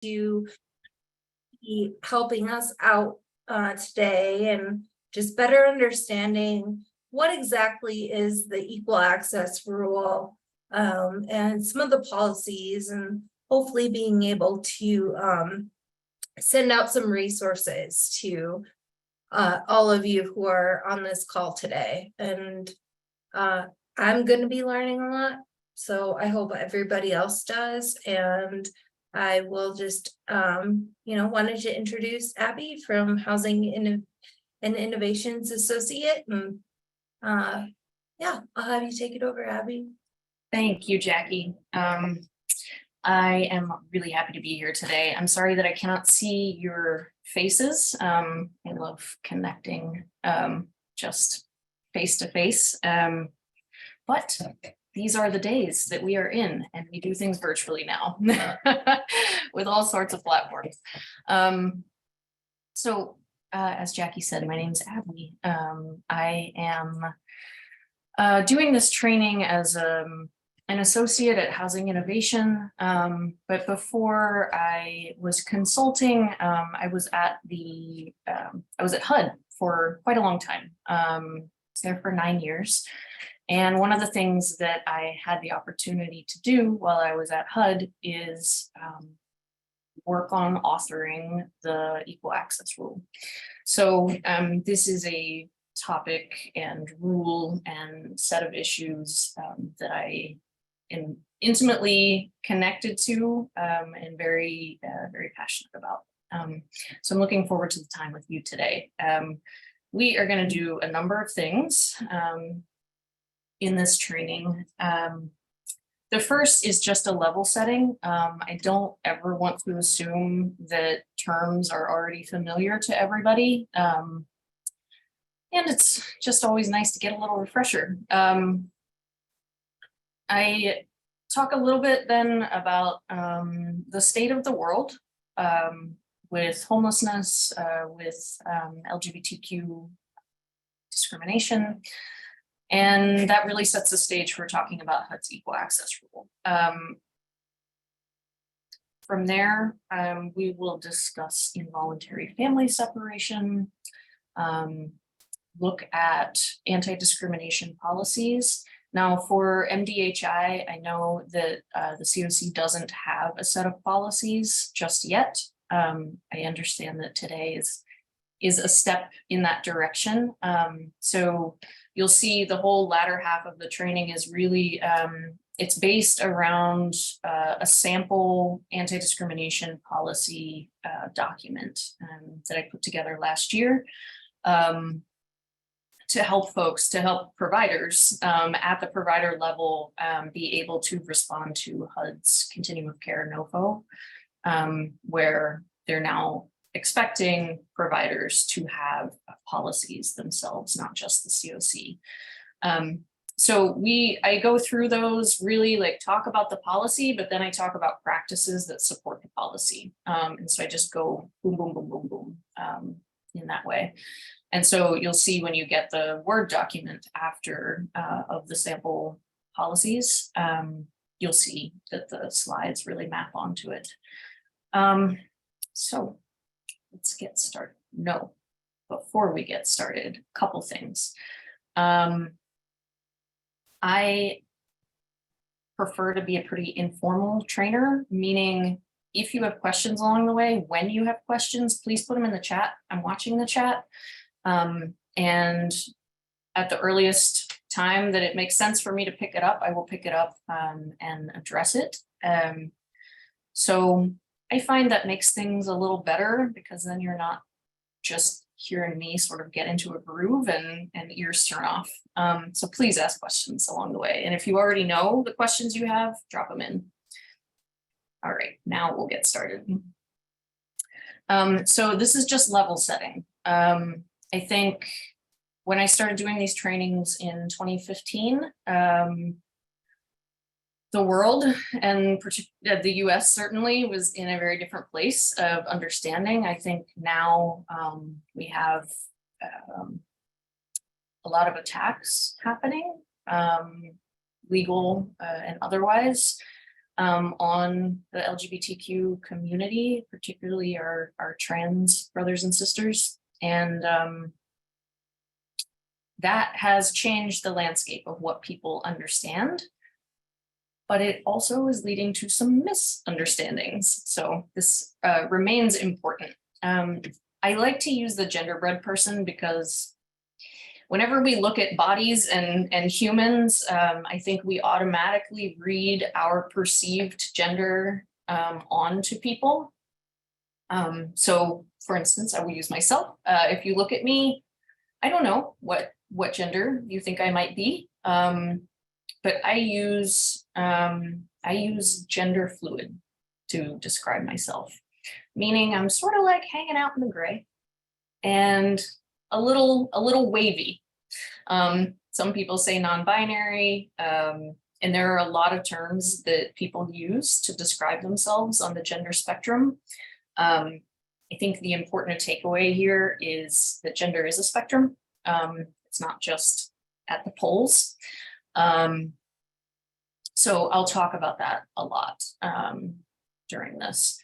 to be helping us out today, and just better understanding what exactly is the equal access rule, and some of the policies, and hopefully being able to send out some resources to all of you who are on this call today. And I'm going to be learning a lot, so I hope everybody else does. And I will just, wanted to introduce Abby from Housing and Innovations Associate. And yeah, I'll have you take it over, Abby. Thank you, Jackie. I am really happy to be here today. I'm sorry that I cannot see your faces. I love connecting just face to face. But these are the days that we are in, and we do things virtually now with all sorts of platforms. So as Jackie said, my name is Abby. I am doing this training as an associate at Housing Innovation, but before I was consulting, I was at HUD for quite a long time. I was there for 9 years. And one of the things that I had the opportunity to do while I was at HUD is work on authoring the equal access rule. So this is a topic and rule and set of issues that I am intimately connected to and very passionate about. So I'm looking forward to the time with you today. We are going to do a number of things in this training. The first is just a level setting. I don't ever want to assume that terms are already familiar to everybody. And it's just always nice to get a little refresher. I talk a little bit then about the state of the world with homelessness, with LGBTQ discrimination. And that really sets the stage for talking about HUD's equal access rule. From there, we will discuss involuntary family separation, look at anti-discrimination policies. Now for MDHI, I know that the CoC doesn't have a set of policies just yet. I understand that today is a step in that direction. So you'll see the whole latter half of the training is really, it's based around a sample anti-discrimination policy document that I put together last year to help folks, to help providers at the provider level be able to respond to HUD's continuum of care NOFO, where they're now expecting providers to have policies themselves, not just the CoC. So I go through those, really like talk about the policy, but then I talk about practices that support the policy. And so I just go boom, boom, boom, boom, boom in that way. And so you'll see when you get the Word document after of the sample policies, you'll see that the slides really map onto it. So let's get started. No, before we get started, a couple things. I prefer to be a pretty informal trainer, meaning if you have questions along the way, when you have questions, please put them in the chat. I'm watching the chat. And at the earliest time that it makes sense for me to pick it up, I will pick it up and address it. So I find that makes things a little better, because then you're not just hearing me sort of get into a groove and ears turn off. So please ask questions along the way. And if you already know the questions you have, drop them in. All right, now we'll get started. So this is just level setting. I think when I started doing these trainings in 2015, the world, and the US certainly, was in a very different place of understanding. I think now we have a lot of attacks happening, legal and otherwise, on the LGBTQ community, particularly our trans brothers and sisters. And that has changed the landscape of what people understand, but it also is leading to some misunderstandings. So this remains important. I like to use the genderbread person because whenever we look at bodies and humans, I think we automatically read our perceived gender onto people. So for instance, I will use myself. If you look at me, I don't know what gender you think I might be, but I use gender fluid to describe myself, meaning I'm sort of like hanging out in the gray and a little wavy. Some people say non-binary, and there are a lot of terms that people use to describe themselves on the gender spectrum. I think the important takeaway here is that gender is a spectrum. It's not just at the poles. So I'll talk about that a lot during this.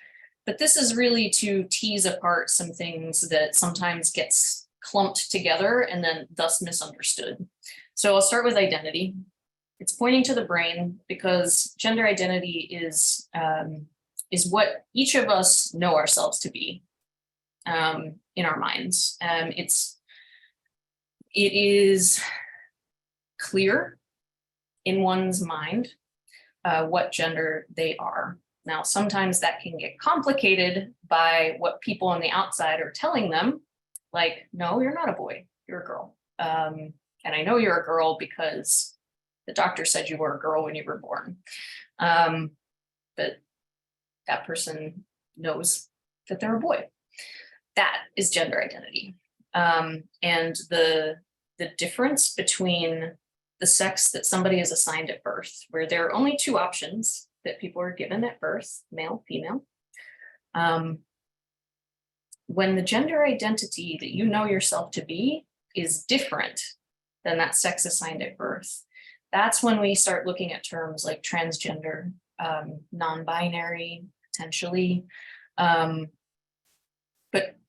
But this is really to tease apart some things that sometimes gets clumped together and then thus misunderstood. So I'll start with identity. It's pointing to the brain because gender identity is what each of us know ourselves to be in our minds. It is clear in one's mind what gender they are. Now, sometimes that can get complicated by what people on the outside are telling them, like, no, you're not a boy, you're a girl. And I know you're a girl because the doctor said you were a girl when you were born. But that person knows that they're a boy. That is gender identity. And the difference between the sex that somebody is assigned at birth, where there are only two options that people are given at birth, male, female. When the gender identity that you know yourself to be is different than that sex assigned at birth, that's when we start looking at terms like transgender, non-binary, potentially. But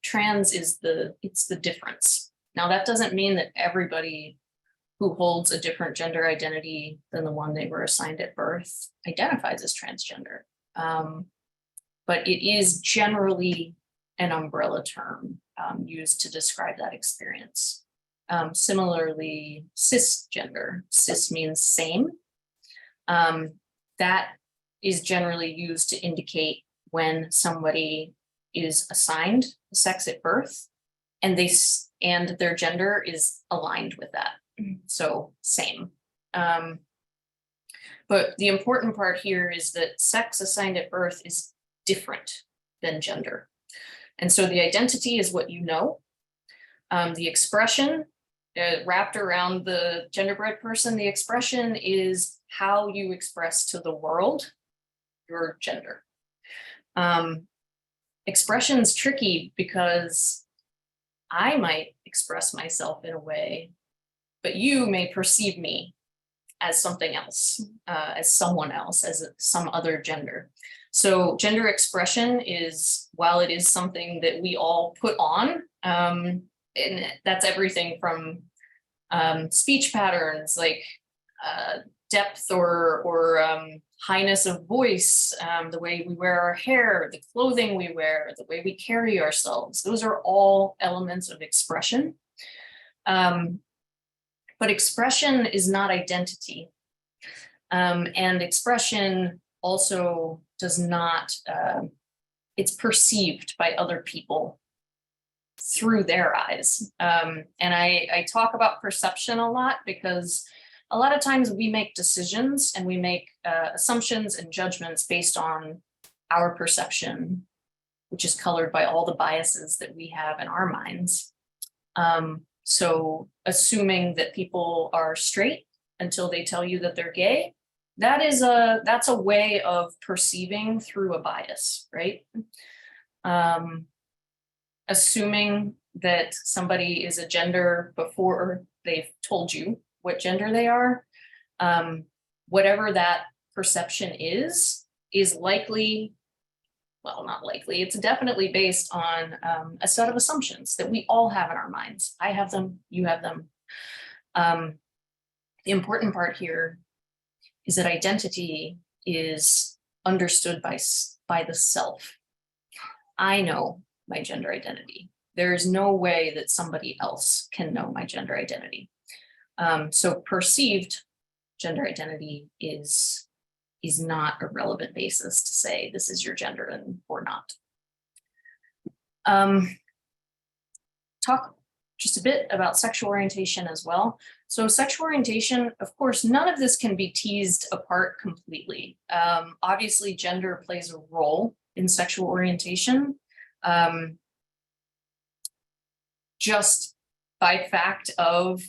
trans is it's the difference. Now, that doesn't mean that everybody who holds a different gender identity than the one they were assigned at birth identifies as transgender. But it is generally an umbrella term used to describe that experience. Similarly, cisgender. Cis means same. That is generally used to indicate when somebody is assigned sex at birth and their gender is aligned with that. So same. But the important part here is that sex assigned at birth is different than gender. And so the identity is what you know. The expression wrapped around the genderbread person, the expression is how you express to the world your gender. Expression's tricky because I might express myself in a way, but you may perceive me as something else, as someone else, as some other gender. So gender expression is, while it is something that we all put on, and that's everything from speech patterns like depth or highness of voice, the way we wear our hair, the clothing we wear, the way we carry ourselves. Those are all elements of expression. But expression is not identity. And expression also does not, it's perceived by other people through their eyes. And I talk about perception a lot because a lot of times we make decisions and we make assumptions and judgments based on our perception, which is colored by all the biases that we have in our minds. So assuming that people are straight until they tell you that they're gay, that's a way of perceiving through a bias, right? Assuming that somebody is a gender before they've told you what gender they are, whatever that perception is, is likely, well, not likely, it's definitely based on a set of assumptions that we all have in our minds. I have them, you have them. The important part here is that identity is understood by the self. I know my gender identity. There is no way that somebody else can know my gender identity. So perceived gender identity is not a relevant basis to say this is your gender and or not. Talk just a bit about sexual orientation as well. So sexual orientation, of course, none of this can be teased apart completely. Obviously, gender plays a role in sexual orientation. Just by fact of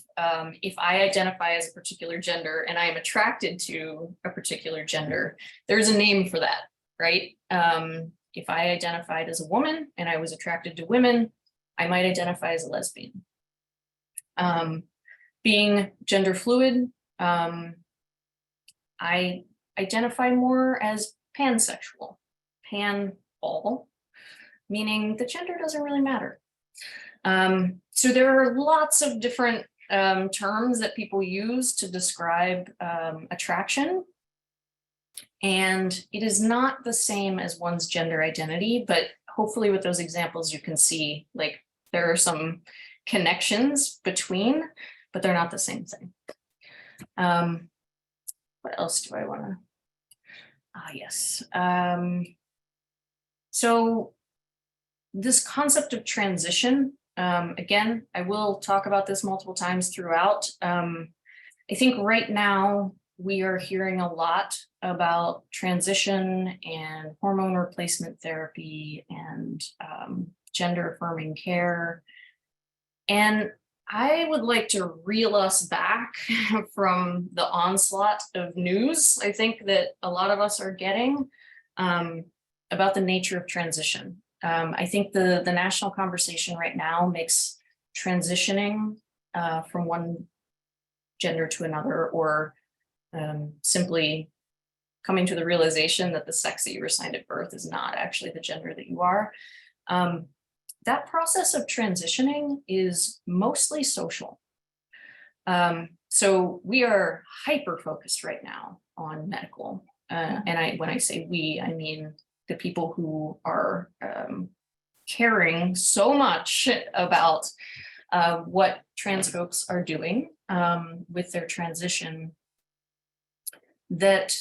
if I identify as a particular gender and I am attracted to a particular gender, there's a name for that, right? If I identified as a woman and I was attracted to women, I might identify as a lesbian. Being gender fluid, I identify more as pansexual, pan-all, meaning the gender doesn't really matter. So there are lots of different terms that people use to describe attraction. And it is not the same as one's gender identity, but hopefully with those examples, you can see like there are some connections between, but they're not the same thing. What else do I want to? Yes. So this concept of transition, again, I will talk about this multiple times throughout. I think right now we are hearing a lot about transition and hormone replacement therapy and gender affirming care. And I would like to reel us back from the onslaught of news I think that a lot of us are getting about the nature of transition. I think the national conversation right now makes transitioning from one gender to another, or simply coming to the realization that the sex that you were assigned at birth is not actually the gender that you are. That process of transitioning is mostly social. So we are hyper-focused right now on medical. And when I say we, I mean the people who are caring so much about what trans folks are doing with their transition, that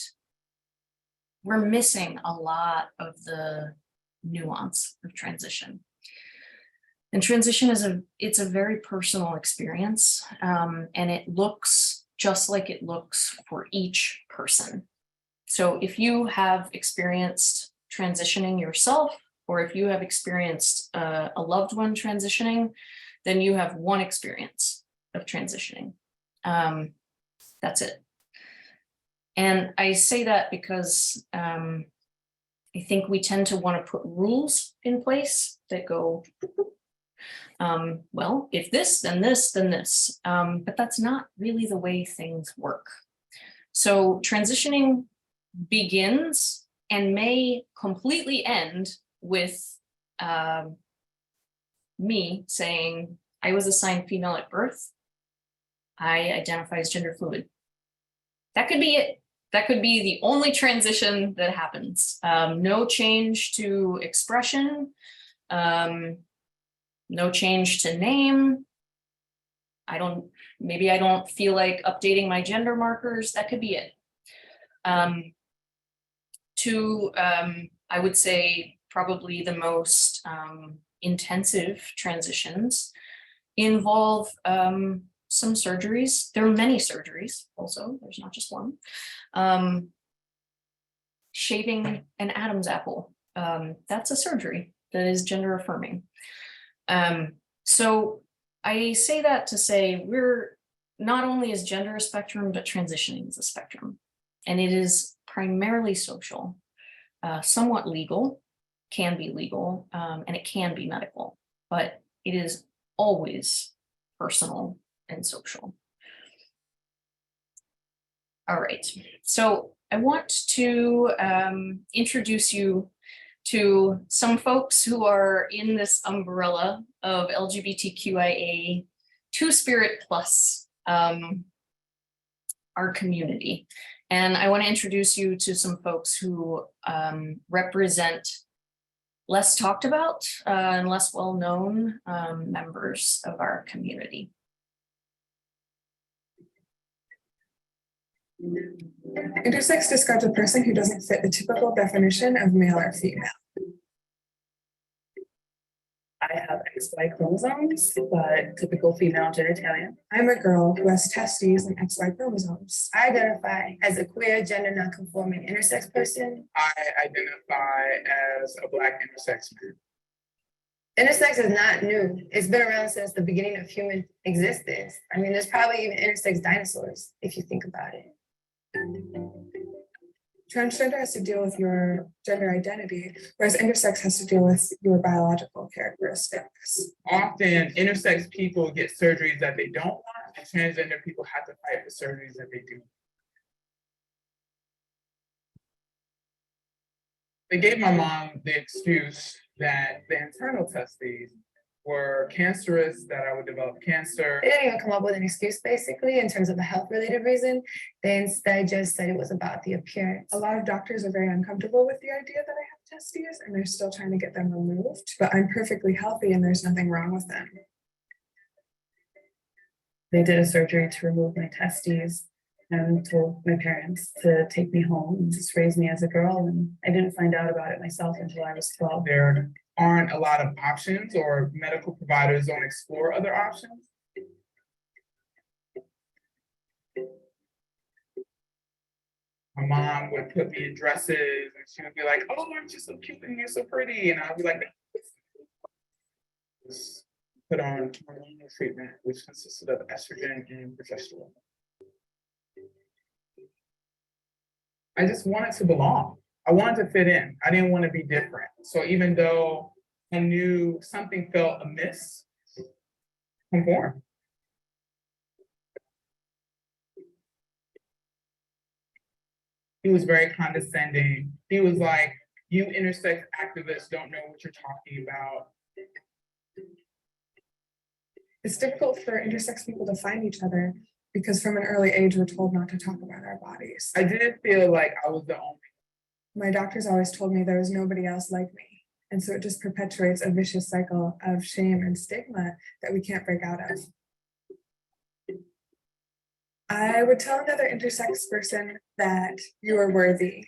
we're missing a lot of the nuance of transition. And transition it's a very personal experience, and it looks just like it looks for each person. So if you have experienced transitioning yourself, or if you have experienced a loved one transitioning, then you have one experience of transitioning. That's it. And I say that because I think we tend to want to put rules in place that go, well, if this, then this, then this. But that's not really the way things work. So transitioning begins and may completely end with me saying, I was assigned female at birth. I identify as gender fluid. That could be it. That could be the only transition that happens. No change to expression, no change to name. Maybe I don't feel like updating my gender markers. That could be it. I would say probably the most intensive transitions involve some surgeries. There are many surgeries also, there's not just one. Shaving an Adam's apple, that's a surgery that is gender affirming. So I say that to say we're not only is gender a spectrum, but transitioning is a spectrum. And it is primarily social, somewhat legal, can be legal, and it can be medical, but it is always personal and social. All right, so I want to introduce you to some folks who are in this umbrella of LGBTQIA Two-Spirit plus our community. And I want to introduce you to some folks who represent less talked about and less well-known members of our community. Intersex describes a person who doesn't fit the typical definition of male or female. I have XY chromosomes, but typical female genitalia. I'm a girl who has testes and XY chromosomes. I identify as a queer, gender non-conforming intersex person. I identify as a Black intersex man. Intersex is not new. It's been around since the beginning of human existence. I mean, there's probably even intersex dinosaurs, if you think about it. Transgender has to deal with your gender identity, whereas intersex has to deal with your biological characteristics. Often intersex people get surgeries that they don't want, and transgender people have to fight for surgeries that they do. They gave my mom the excuse that the internal testes were cancerous, that I would develop cancer. They didn't even come up with an excuse, basically, in terms of a health-related reason. They instead just said it was about the appearance. A lot of doctors are very uncomfortable with the idea that I have testes, and they're still trying to get them removed, but I'm perfectly healthy and there's nothing wrong with them. They did a surgery to remove my testes and told my parents to take me home and just raise me as a girl. And I didn't find out about it myself until I was 12. There aren't a lot of options, or medical providers don't explore other options. My mom would put me in dresses and she would be like, "Oh, aren't you so cute and you're so pretty?" And I'd be like, just put on hormonal treatment, which consisted of estrogen and progesterone. I just wanted to belong. I wanted to fit in. I didn't want to be different. So even though I knew something felt amiss, conform. He was very condescending. He was like, "You intersex activists don't know what you're talking about." It's difficult for intersex people to find each other because from an early age, we're told not to talk about our bodies. I did feel like I was the only. My doctors always told me there was nobody else like me. And so it just perpetuates a vicious cycle of shame and stigma that we can't break out of. I would tell another intersex person that you are worthy.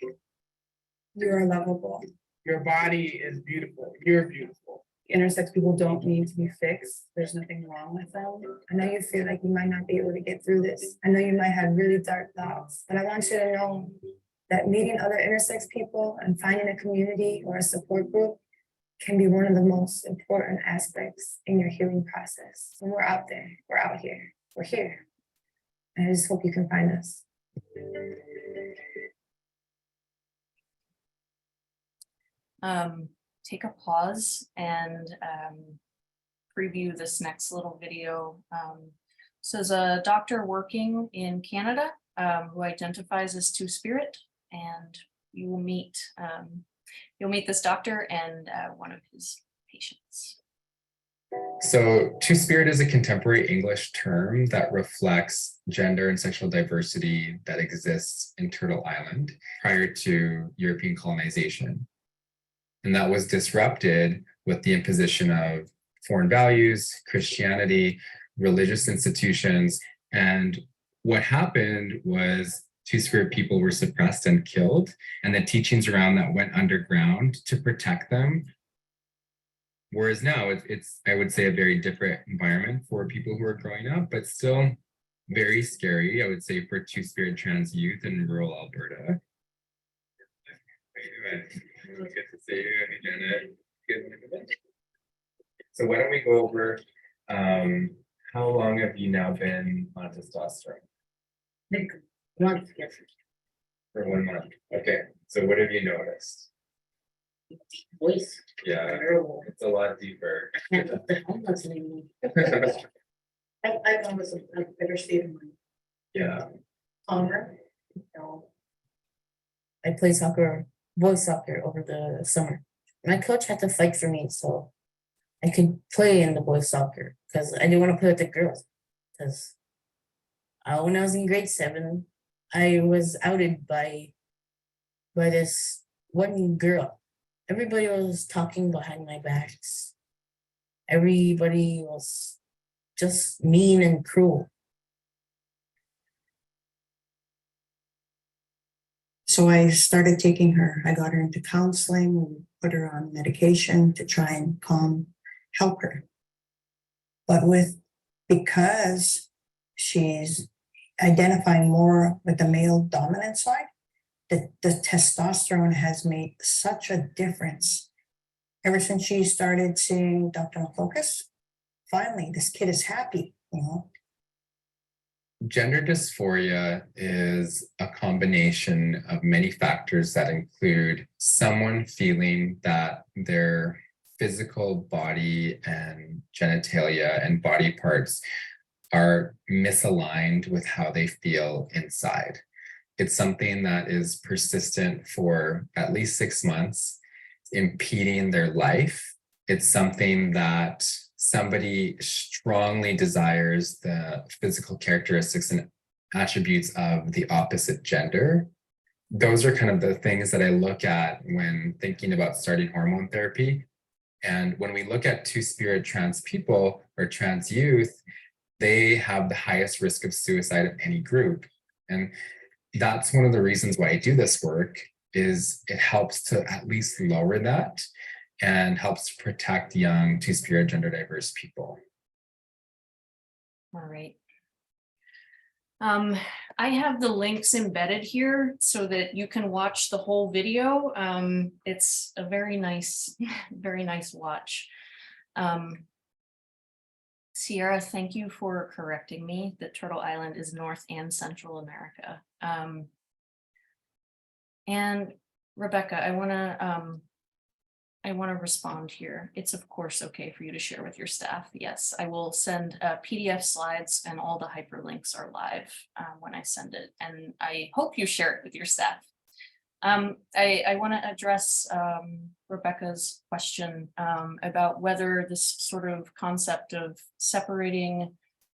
You are lovable. Your body is beautiful. You're beautiful. Intersex people don't need to be fixed. There's nothing wrong with them. I know you feel like you might not be able to get through this. I know you might have really dark thoughts, but I want you to know that meeting other intersex people and finding a community or a support group can be one of the most important aspects in your healing process. When we're out there, we're out here, we're here. And I just hope you can find us. Take a pause and preview this next little video. So there's a doctor working in Canada who identifies as Two-Spirit, and you will meet you'll meet this doctor and one of his patients. So Two-Spirit is a contemporary English term that reflects gender and sexual diversity that exists in Turtle Island prior to European colonization. And that was disrupted with the imposition of foreign values, Christianity, religious institutions. And what happened was Two-Spirit people were suppressed and killed, and the teachings around that went underground to protect them. Whereas now it's, I would say, a very different environment for people who are growing up, but still very scary, I would say, for Two-Spirit trans youth in rural Alberta. Good to see you, Janet. Good. So why don't we go over how long have you now been on testosterone? For 1 month. Okay. So what have you noticed? Voice. Yeah, it's a lot deeper. I'm listening. I've noticed a better state of mind. Yeah. Calmer. I played soccer, boys soccer over the summer. My coach had to fight for me so I could play in the boys soccer because I didn't want to play with the girls. Because when I was in grade 7, I was outed by this one girl. Everybody was talking behind my backs. Everybody was just mean and cruel. So I started taking her. I got her into counseling and put her on medication to try and help her. But because she's identifying more with the male dominant side, the testosterone has made such a difference. Ever since she started seeing Dr. Focus, finally, this kid is happy, you know. Gender dysphoria is a combination of many factors that include someone feeling that their physical body and genitalia and body parts are misaligned with how they feel inside. It's something that is persistent for at least 6 months, impeding their life. It's something that somebody strongly desires the physical characteristics and attributes of the opposite gender. Those are kind of the things that I look at when thinking about starting hormone therapy. And when we look at two-spirit trans people or trans youth, they have the highest risk of suicide of any group. And that's one of the reasons why I do this work, is it helps to at least lower that and helps to protect young two-spirit gender diverse people. All right. I have the links embedded here so that you can watch the whole video. It's a very nice watch. Sierra, thank you for correcting me that Turtle Island is North and Central America. And Rebecca, I want to respond here. It's of course okay for you to share with your staff. Yes, I will send PDF slides, and all the hyperlinks are live when I send it. And I hope you share it with your staff. I want to address Rebecca's question about whether this sort of concept of separating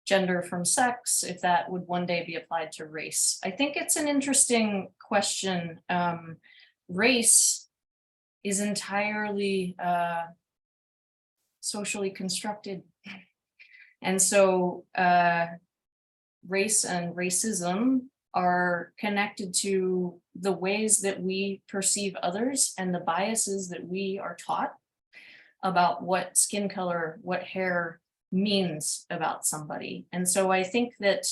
gender from sex, if that would one day be applied to race. I think it's an interesting question. Race is entirely socially constructed. And so race and racism are connected to the ways that we perceive others and the biases that we are taught about what skin color, what hair means about somebody. And so I think that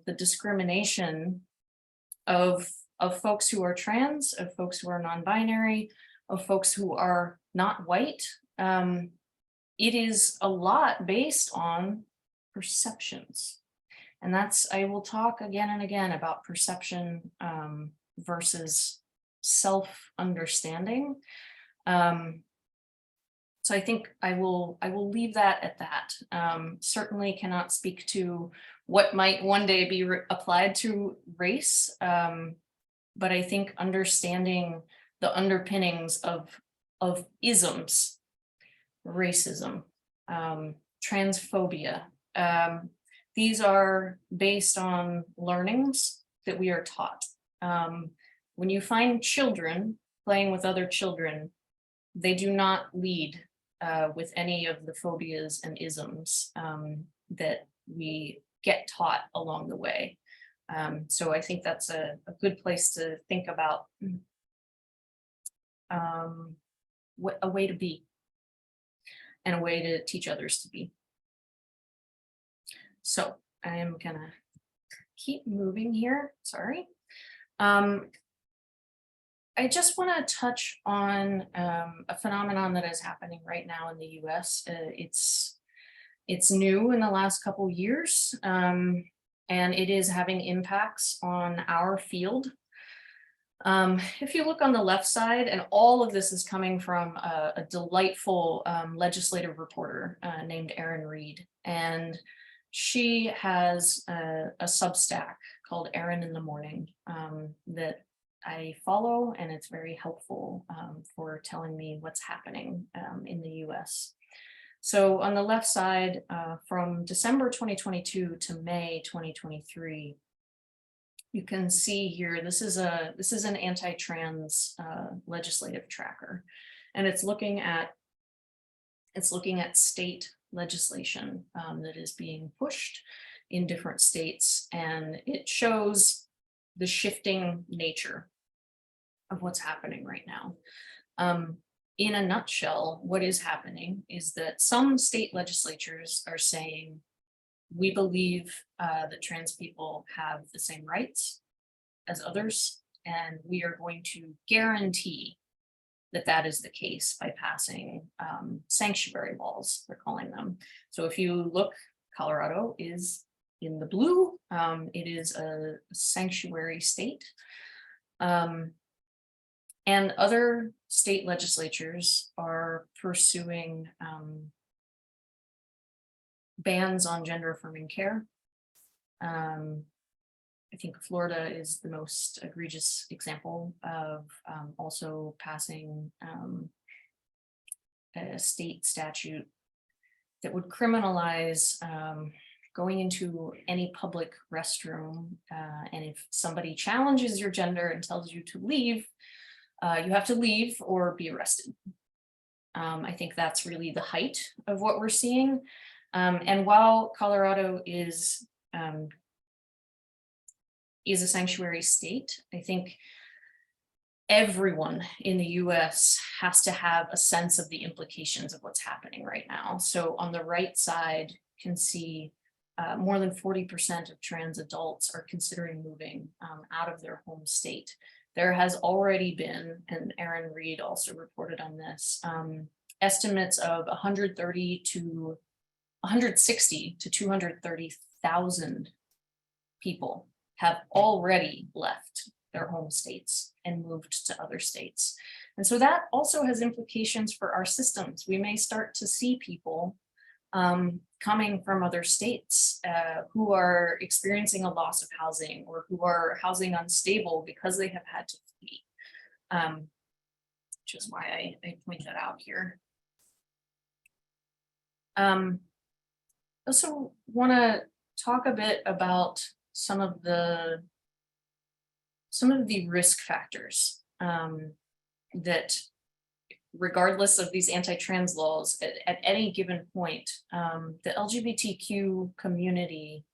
the discrimination of folks who are trans, of folks who are non-binary, of folks who are not white, it is a lot based on perceptions. And I will talk again and again about perception versus self-understanding. So I think I will leave that at that. Certainly cannot speak to what might one day be applied to race, but I think understanding the underpinnings of isms, racism, transphobia. These are based on learnings that we are taught. When you find children playing with other children, they do not lead with any of the phobias and isms that we get taught along the way. So I think that's a good place to think about a way to be and a way to teach others to be. So I am gonna keep moving here, sorry. I just wanna touch on a phenomenon that is happening right now in the US. It's new in the last couple years, and it is having impacts on our field. If you look on the left side, and all of this is coming from a delightful legislative reporter named Erin Reed, and she has a Substack called Erin in the Morning that I follow, and it's very helpful for telling me what's happening in the US. So on the left side, from December 2022 to May 2023, you can see here, this is an anti-trans legislative tracker, and it's looking at state legislation that is being pushed in different states, and it shows the shifting nature of what's happening right now. In a nutshell, what is happening is that some state legislatures are saying, we believe that trans people have the same rights as others, and we are going to guarantee that that is the case by passing sanctuary laws, they're calling them. So if you look, Colorado is in the blue. It is a sanctuary state. And other state legislatures are pursuing bans on gender affirming care. I think Florida is the most egregious example of also passing a state statute that would criminalize going into any public restroom. And if somebody challenges your gender and tells you to leave, you have to leave or be arrested. I think that's really the height of what we're seeing. And while Colorado is a sanctuary state, I think everyone in the US has to have a sense of the implications of what's happening right now. So on the right side, you can see more than 40% of trans adults are considering moving out of their home state. There has already been, and Aaron Reed also reported on this, estimates of 160 to 230,000 people have already left their home states and moved to other states. And so that also has implications for our systems. We may start to see people coming from other states who are experiencing a loss of housing or who are housing unstable because they have had to flee, which is why I point that out here. I also want to talk a bit about some of the risk factors that, regardless of these anti-trans laws, at any given point, the LGBTQ community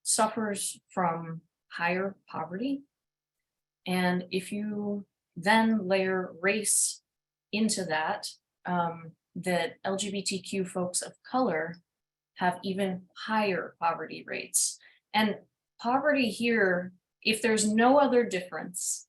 suffers from higher poverty. And if you then layer race into that, that LGBTQ folks of color have even higher poverty rates. And poverty here, if there's no other difference,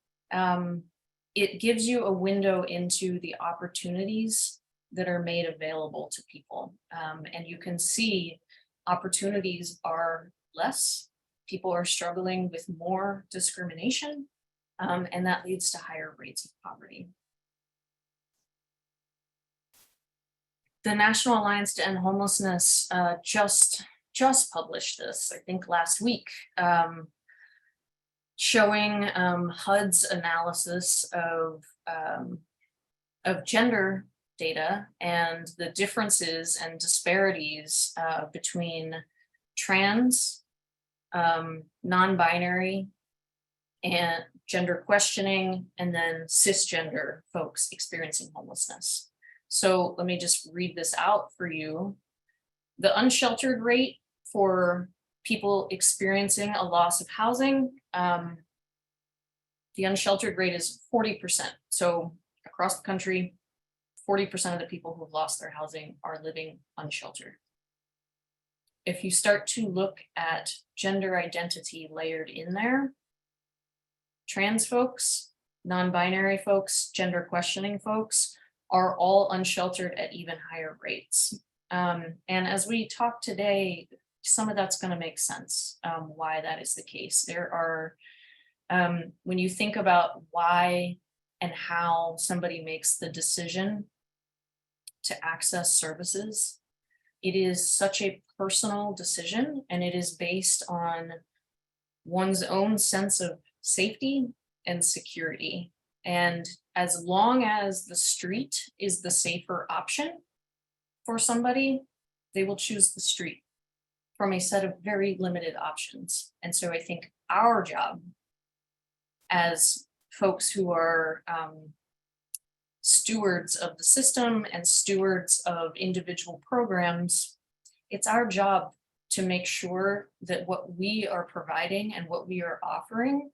it gives you a window into the opportunities that are made available to people. And you can see opportunities are less, people are struggling with more discrimination, and that leads to higher rates of poverty. The National Alliance to End Homelessness just published this, I think last week, showing HUD's analysis of gender data and the differences and disparities between trans, non-binary, and gender questioning, and then cisgender folks experiencing homelessness. So let me just read this out for you. The unsheltered rate for people experiencing a loss of housing, the unsheltered rate is 40%. So across the country, 40% of the people who've lost their housing are living unsheltered. If you start to look at gender identity layered in there, trans folks, non-binary folks, gender questioning folks are all unsheltered at even higher rates. And as we talk today, some of that's going to make sense why that is the case. There are, when you think about why and how somebody makes the decision to access services, it is such a personal decision, and it is based on one's own sense of safety and security. And as long as the street is the safer option for somebody, they will choose the street from a set of very limited options. And so I think our job as folks who are stewards of the system and stewards of individual programs, it's our job to make sure that what we are providing and what we are offering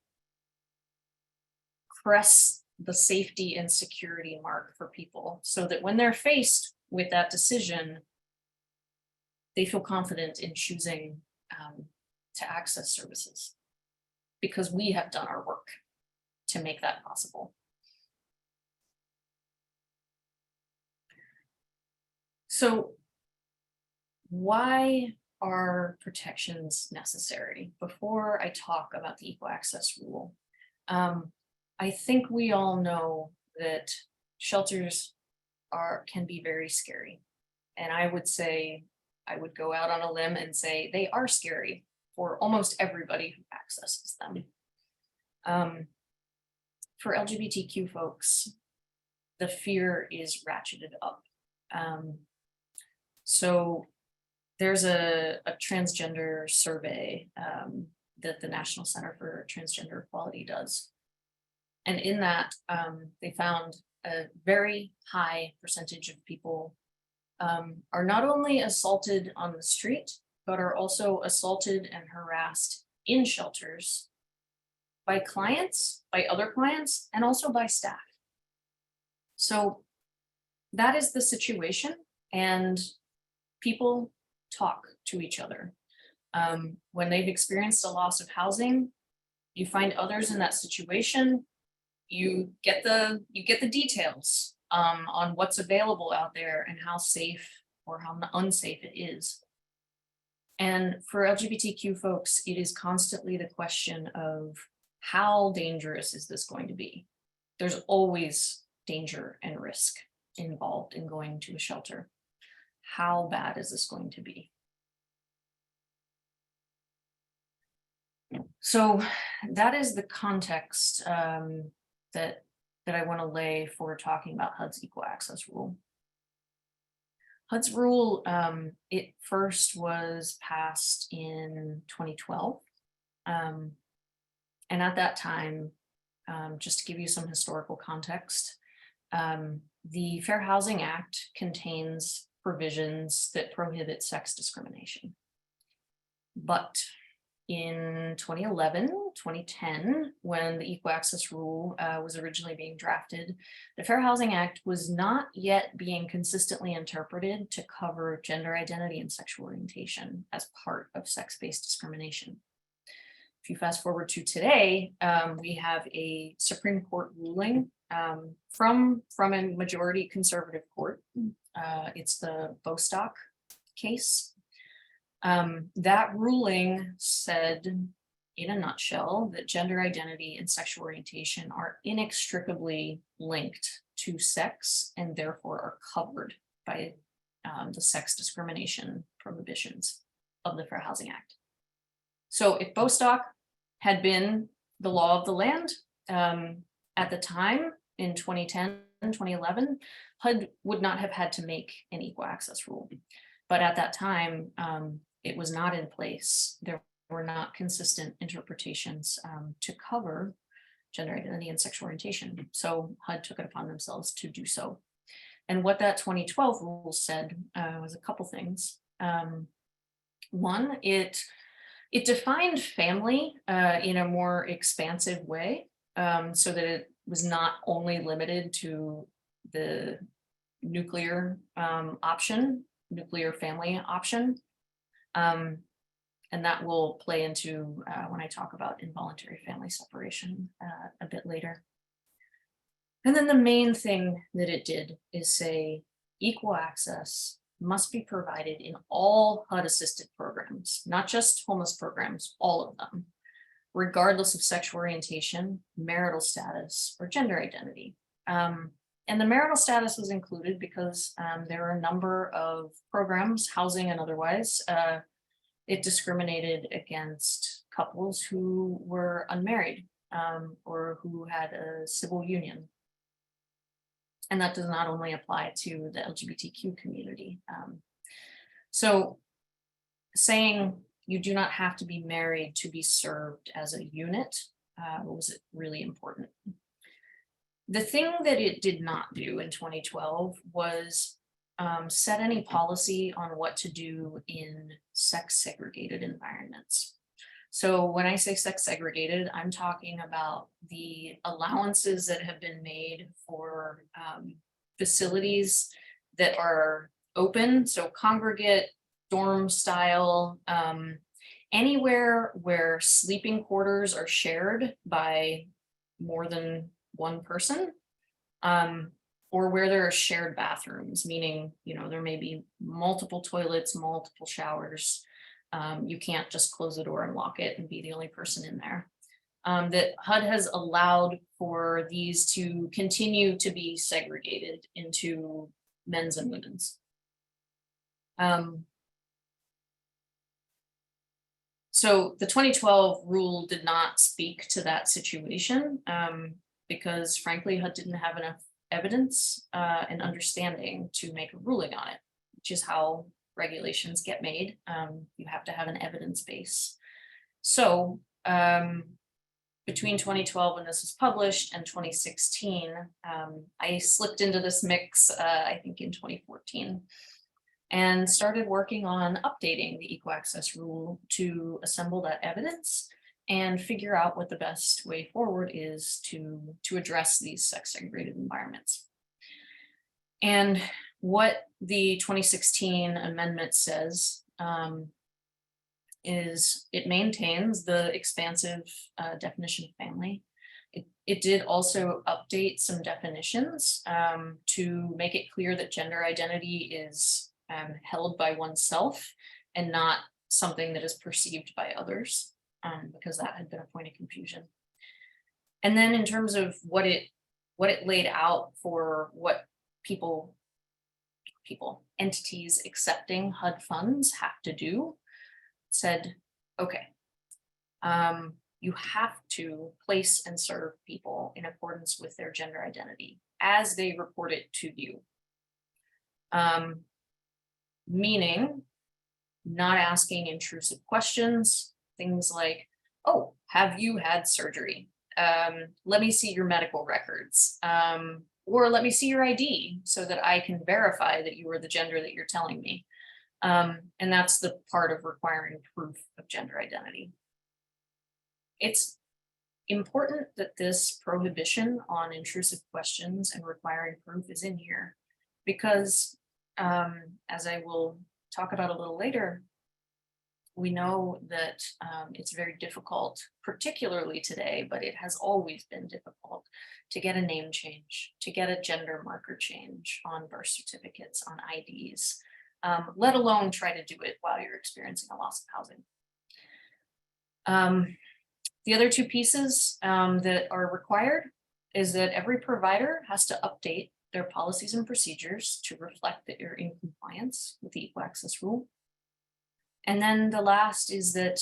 press the safety and security mark for people, so that when they're faced with that decision, they feel confident in choosing to access services, because we have done our work to make that possible. So why are protections necessary? Before I talk about the equal access rule, I think we all know that shelters can be very scary. And I would say, I would go out on a limb and say they are scary for almost everybody who accesses them. For LGBTQ folks, the fear is ratcheted up. So there's a transgender survey that the National Center for Transgender Equality does. And in that, they found a very high percentage of people are not only assaulted on the street, but are also assaulted and harassed in shelters by clients, by other clients, and also by staff. So that is the situation, and people talk to each other. When they've experienced a loss of housing, you find others in that situation, you get the details on what's available out there and how safe or how unsafe it is. And for LGBTQ folks, it is constantly the question of how dangerous is this going to be? There's always danger and risk involved in going to a shelter. How bad is this going to be? So that is the context that I want to lay for talking about HUD's equal access rule. HUD's rule, it first was passed in 2012. And at that time, just to give you some historical context, the Fair Housing Act contains provisions that prohibit sex discrimination. But in 2011, 2010, when the Equal Access Rule was originally being drafted, the Fair Housing Act was not yet being consistently interpreted to cover gender identity and sexual orientation as part of sex-based discrimination. If you fast forward to today, we have a Supreme Court ruling from a majority conservative court. It's the Bostock case. That ruling said, in a nutshell, that gender identity and sexual orientation are inextricably linked to sex and therefore are covered by the sex discrimination prohibitions of the Fair Housing Act. So if Bostock had been the law of the land at the time in 2010, 2011, HUD would not have had to make an equal access rule. But at that time, it was not in place. There were not consistent interpretations to cover gender identity and sexual orientation. So HUD took it upon themselves to do so. And what that 2012 rule said was a couple things. One, it defined family in a more expansive way, so that it was not only limited to the nuclear nuclear family option. And that will play into when I talk about involuntary family separation a bit later. And then the main thing that it did is say equal access must be provided in all HUD-assisted programs, not just homeless programs, all of them, regardless of sexual orientation, marital status, or gender identity. And the marital status was included because there are a number of programs, housing and otherwise, it discriminated against couples who were unmarried or who had a civil union. And that does not only apply to the LGBTQ community. So saying you do not have to be married to be served as a unit was really important. The thing that it did not do in 2012 was set any policy on what to do in sex segregated environments. So when I say sex segregated, I'm talking about the allowances that have been made for facilities that are open, so congregate, dorm style, anywhere where sleeping quarters are shared by more than one person, or where there are shared bathrooms, meaning, you know, there may be multiple toilets, multiple showers. You can't just close the door and lock it and be the only person in there. That HUD has allowed for these to continue to be segregated into men's and women's. So the 2012 rule did not speak to that situation because frankly, HUD didn't have enough evidence and understanding to make a ruling on it, which is how regulations get made. You have to have an evidence base. So between 2012 when this was published and 2016, I slipped into this mix, I think in 2014, and started working on updating the equal access rule to assemble that evidence and figure out what the best way forward is to address these sex segregated environments. And what the 2016 amendment says is it maintains the expansive definition of family. It did also update some definitions to make it clear that gender identity is held by oneself and not something that is perceived by others, because that had been a point of confusion. And then in terms of what it laid out for what entities accepting HUD funds have to do, said, okay, you have to place and serve people in accordance with their gender identity as they report it to you. Meaning not asking intrusive questions, things like, oh, have you had surgery? Let me see your medical records. Or let me see your ID so that I can verify that you are the gender that you're telling me. And that's the part of requiring proof of gender identity. It's important that this prohibition on intrusive questions and requiring proof is in here because, as I will talk about a little later, we know that it's very difficult, particularly today, but it has always been difficult to get a name change, to get a gender marker change on birth certificates, on IDs, let alone try to do it while you're experiencing a loss of housing. The other two pieces that are required is that every provider has to update their policies and procedures to reflect that you're in compliance with the equal access rule. And then the last is that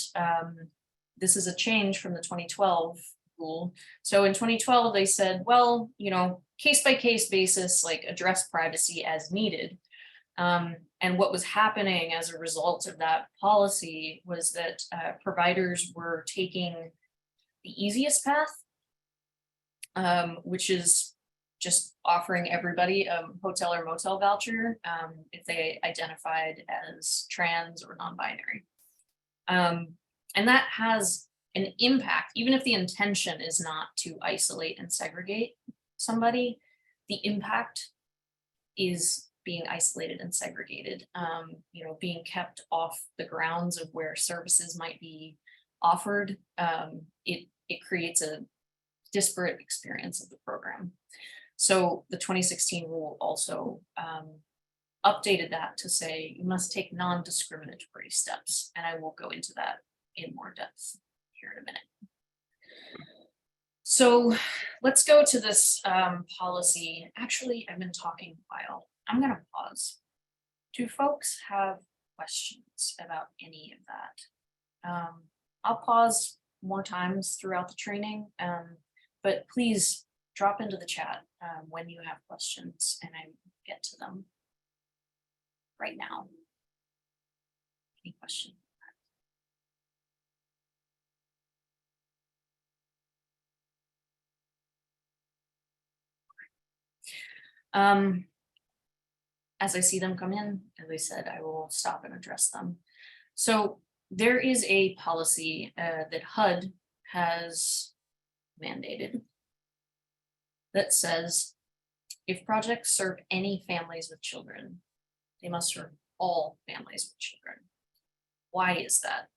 this is a change from the 2012 rule. So in 2012, they said, well, you know, case by case basis, like address privacy as needed. And what was happening as a result of that policy was that providers were taking the easiest path, which is just offering everybody a hotel or motel voucher if they identified as trans or non-binary. And that has an impact, even if the intention is not to isolate and segregate somebody, the impact is being isolated and segregated, you know, being kept off the grounds of where services might be offered. It creates a disparate experience of the program. So the 2016 rule also updated that to say you must take non-discriminatory steps. And I will go into that in more depth here in a minute. So let's go to this policy. Actually, I've been talking a while. I'm going to pause. Do folks have questions about any of that? I'll pause more times throughout the training. But please drop into the chat when you have questions, and I will get to them right now. Any question? As I see them come in, as I said, I will stop and address them. So there is a policy that HUD has mandated that says if projects serve any families with children, they must serve all families with children. Why is that?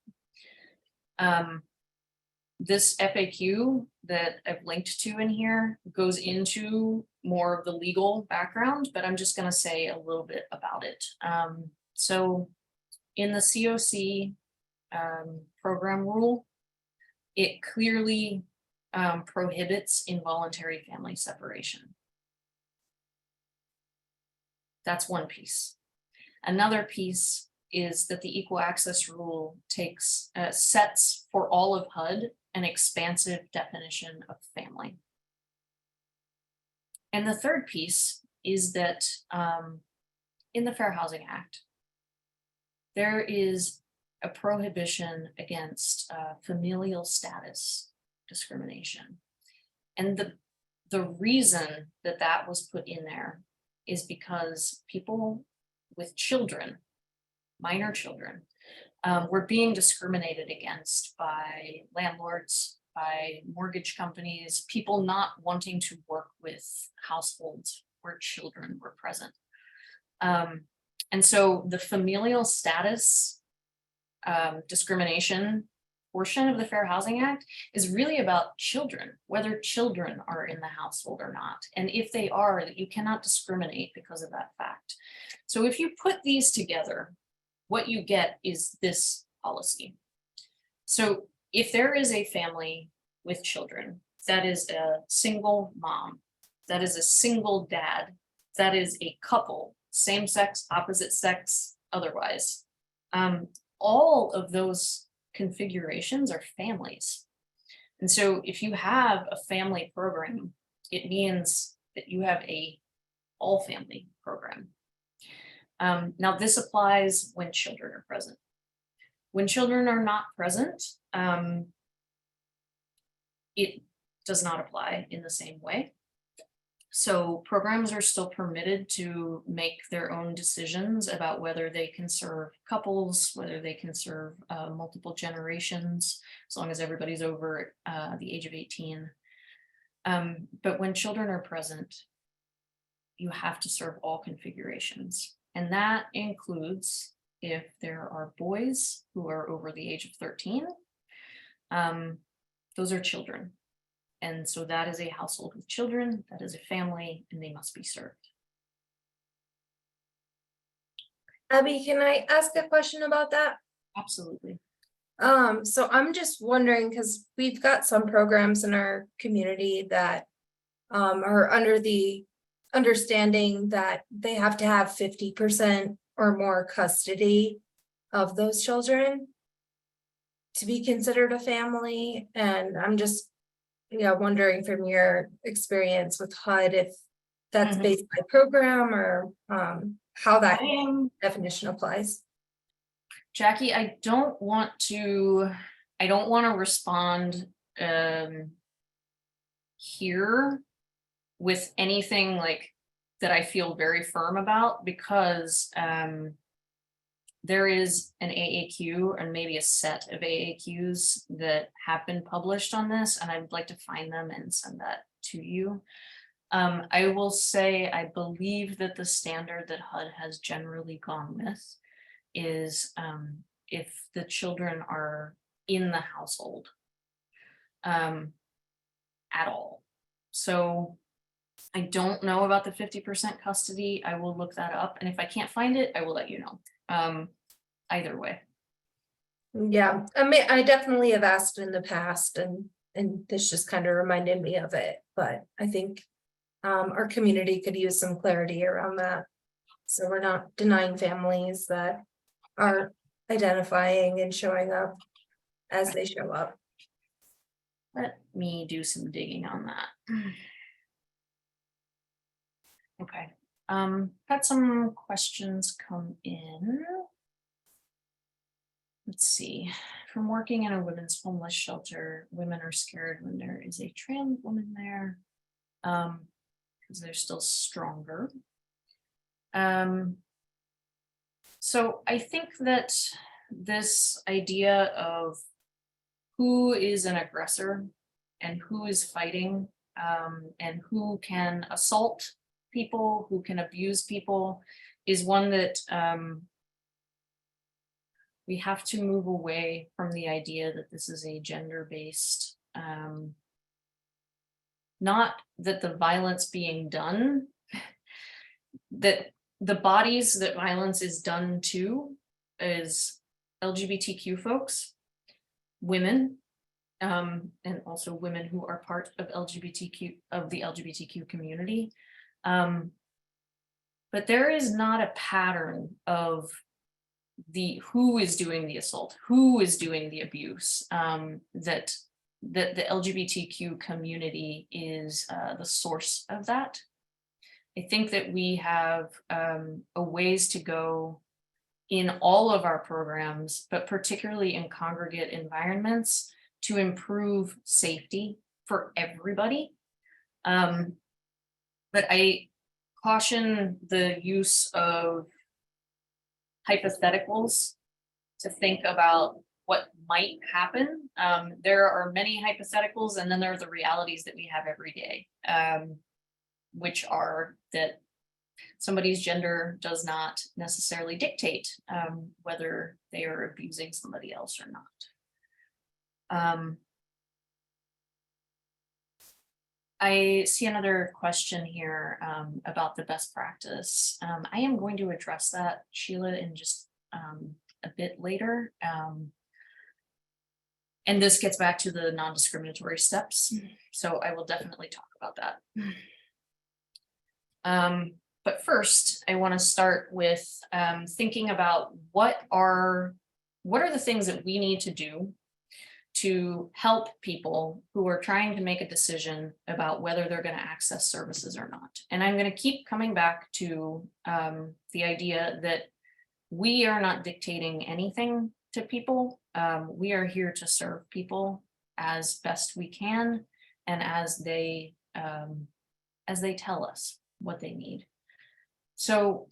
This FAQ that I've linked to in here goes into more of the legal background, but I'm just going to say a little bit about it. So in the CoC program rule, it clearly prohibits involuntary family separation. That's one piece. Another piece is that the equal access rule takes sets for all of HUD an expansive definition of family. And the third piece is that in the Fair Housing Act, there is a prohibition against familial status discrimination. And the reason that that was put in there is because people with children, minor children, were being discriminated against by landlords, by mortgage companies, people not wanting to work with households where children were present. And so the familial status discrimination portion of the Fair Housing Act is really about children, whether children are in the household or not. And if they are, that you cannot discriminate because of that fact. So if you put these together, what you get is this policy. So if there is a family with children, that is a single mom, that is a single dad, that is a couple, same sex, opposite sex, otherwise, all of those configurations are families. And so if you have a family program, it means that you have a all family program. Now this applies when children are present. When children are not present, it does not apply in the same way. So programs are still permitted to make their own decisions about whether they can serve couples, whether they can serve multiple generations, as long as everybody's over the age of 18. But when children are present, you have to serve all configurations. And that includes if there are boys who are over the age of 13, those are children. And so that is a household with children, that is a family, and they must be served. Abby, can I ask a question about that? Absolutely. So I'm just wondering, because we've got some programs in our community that are under the understanding that they have to have 50% or more custody of those children to be considered a family. And I'm just wondering from your experience with HUD if that's based by program or how that definition applies. Jackie, I don't want to respond here with anything like that I feel very firm about, because there is an AAQ and maybe a set of AAQs that have been published on this, and I would like to find them and send that to you. I will say I believe that the standard that HUD has generally gone with is if the children are in the household at all. So I don't know about the 50% custody. I will look that up, and if I can't find it, I will let you know. Either way. Yeah, I mean, I definitely have asked in the past, and this just kind of reminded me of it, but I think our community could use some clarity around that. So we're not denying families that are identifying and showing up as they show up. Let me do some digging on that. Okay, had some questions come in. Let's see, from working in a women's homeless shelter, women are scared when there is a trans woman there, because they're still stronger. So I think that this idea of who is an aggressor and who is fighting, and who can assault people, who can abuse people, is one that we have to move away from the idea that this is a gender-based, not that the violence being done, that the bodies that violence is done to is LGBTQ folks, women, and also women who are part of the LGBTQ community. But there is not a pattern of who is doing the assault, who is doing the abuse, that the LGBTQ community is the source of that. I think that we have a ways to go in all of our programs, but particularly in congregate environments, to improve safety for everybody. But I caution the use of hypotheticals to think about what might happen. There are many hypotheticals, and then there are the realities that we have every day, which are that somebody's gender does not necessarily dictate whether they are abusing somebody else or not. I see another question here about the best practice. I am going to address that, Sheila, in just a bit later. And this gets back to the non-discriminatory steps. So I will definitely talk about that. But first, I want to start with thinking about what are the things that we need to do to help people who are trying to make a decision about whether they're going to access services or not. And I'm going to keep coming back to the idea that we are not dictating anything to people. We are here to serve people as best we can, and as they tell us what they need. So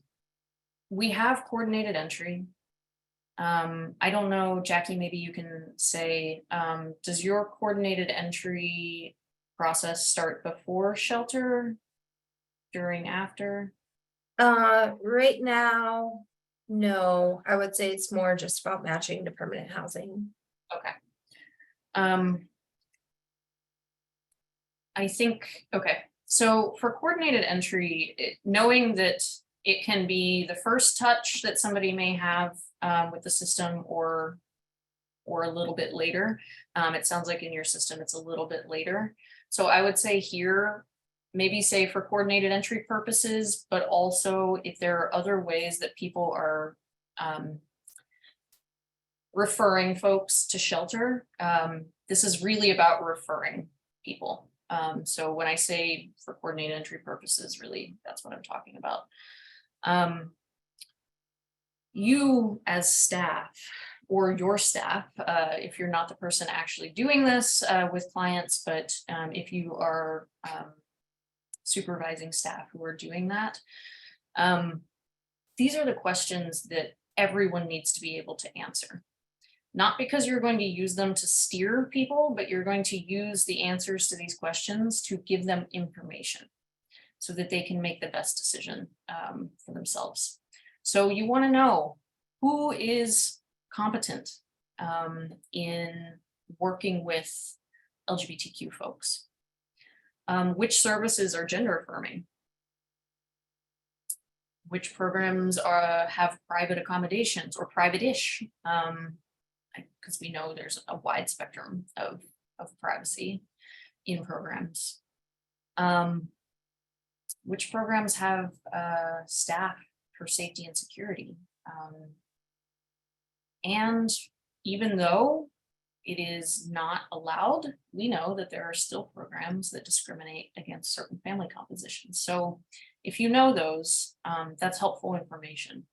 we have coordinated entry. I don't know, Jackie, maybe you can say, does your coordinated entry process start before shelter, during, after? Right now, no, I would say it's more just about matching to permanent housing. Okay. I think, okay, so for coordinated entry, knowing that it can be the first touch that somebody may have with the system, or a little bit later. It sounds like in your system it's a little bit later. So I would say here, maybe say for coordinated entry purposes, but also if there are other ways that people are referring folks to shelter, this is really about referring people. So when I say for coordinated entry purposes, really, that's what I'm talking about. You as staff, or your staff, if you're not the person actually doing this with clients, but if you are supervising staff who are doing that, these are the questions that everyone needs to be able to answer. Not because you're going to use them to steer people, but you're going to use the answers to these questions to give them information so that they can make the best decision for themselves. So you want to know who is competent in working with LGBTQ folks, which services are gender affirming, which programs have private accommodations or private-ish, because we know there's a wide spectrum of privacy in programs. Which programs have staff for safety and security. And even though it is not allowed. We know that there are still programs that discriminate against certain family compositions. So if you know those, that's helpful information.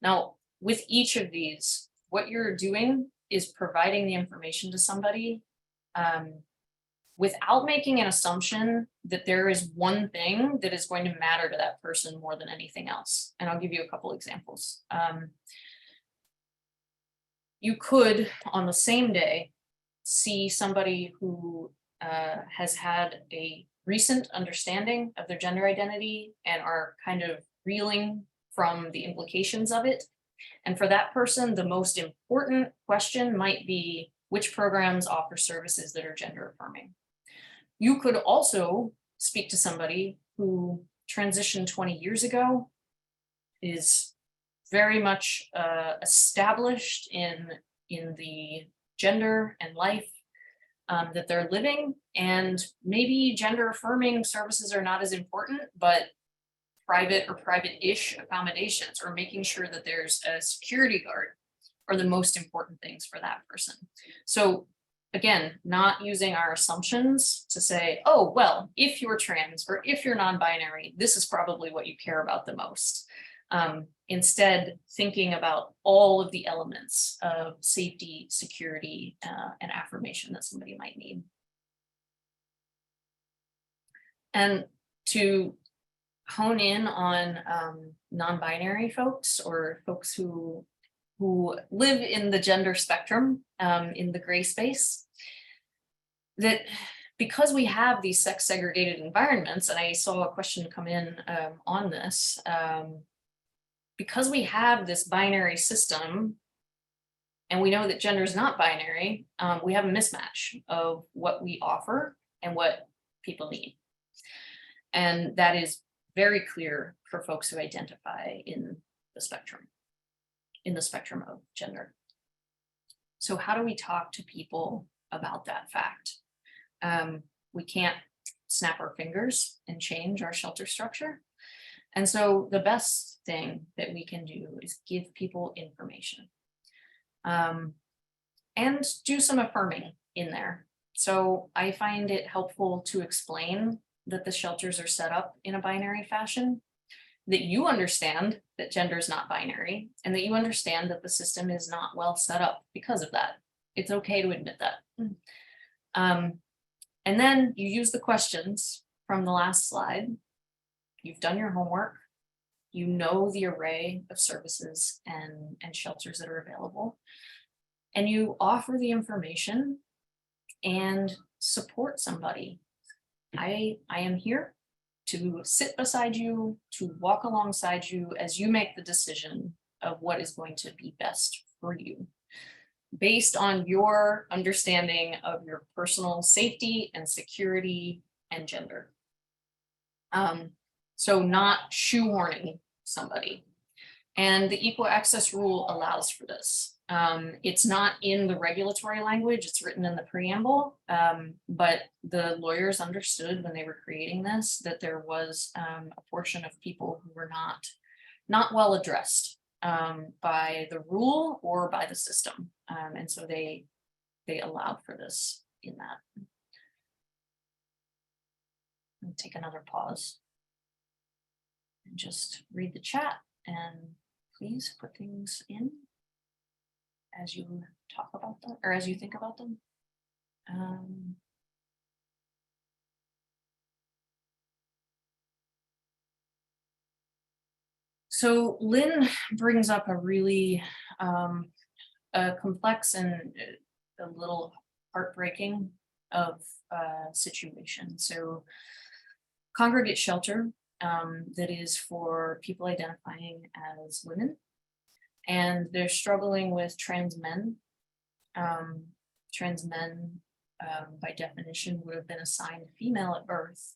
Now, with each of these, what you're doing is providing the information to somebody without making an assumption that there is one thing that is going to matter to that person more than anything else. And I'll give you a couple examples. You could, on the same day, see somebody who has had a recent understanding of their gender identity and are kind of reeling from the implications of it. And for that person, the most important question might be, which programs offer services that are gender affirming? You could also speak to somebody who transitioned 20 years ago, is very much established in the gender and life that they're living, and maybe gender affirming services are not as important, but private or private-ish accommodations or making sure that there's a security guard are the most important things for that person. So again, not using our assumptions to say, oh, well, if you're trans or if you're non-binary, this is probably what you care about the most. Instead, thinking about all of the elements of safety, security, and affirmation that somebody might need. And to hone in on non-binary folks or folks who live in the gender spectrum, in the gray space, that because we have these sex segregated environments, and I saw a question come in on this, because we have this binary system and we know that gender is not binary, we have a mismatch of what we offer and what people need. And that is very clear for folks who identify in the spectrum of gender. So how do we talk to people about that fact? We can't snap our fingers and change our shelter structure. And so the best thing that we can do is give people information and do some affirming in there. So I find it helpful to explain that the shelters are set up in a binary fashion, that you understand that gender is not binary, and that you understand that the system is not well set up because of that. It's okay to admit that. And then you use the questions from the last slide. You've done your homework. You know the array of services and shelters that are available. And you offer the information and support somebody. I am here to sit beside you, to walk alongside you as you make the decision of what is going to be best for you, based on your understanding of your personal safety and security and gender. So not shoehorning somebody. And the equal access rule allows for this. It's not in the regulatory language, it's written in the preamble, but the lawyers understood when they were creating this that there was a portion of people who were not well addressed by the rule or by the system. And so they allowed for this in that. I'll take another pause and just read the chat, and please put things in as you talk about them or as you think about them. So Lynn brings up a really complex and a little heartbreaking of situation. So congregate shelter that is for people identifying as women, and they're struggling with trans men. Trans men, by definition, would have been assigned female at birth,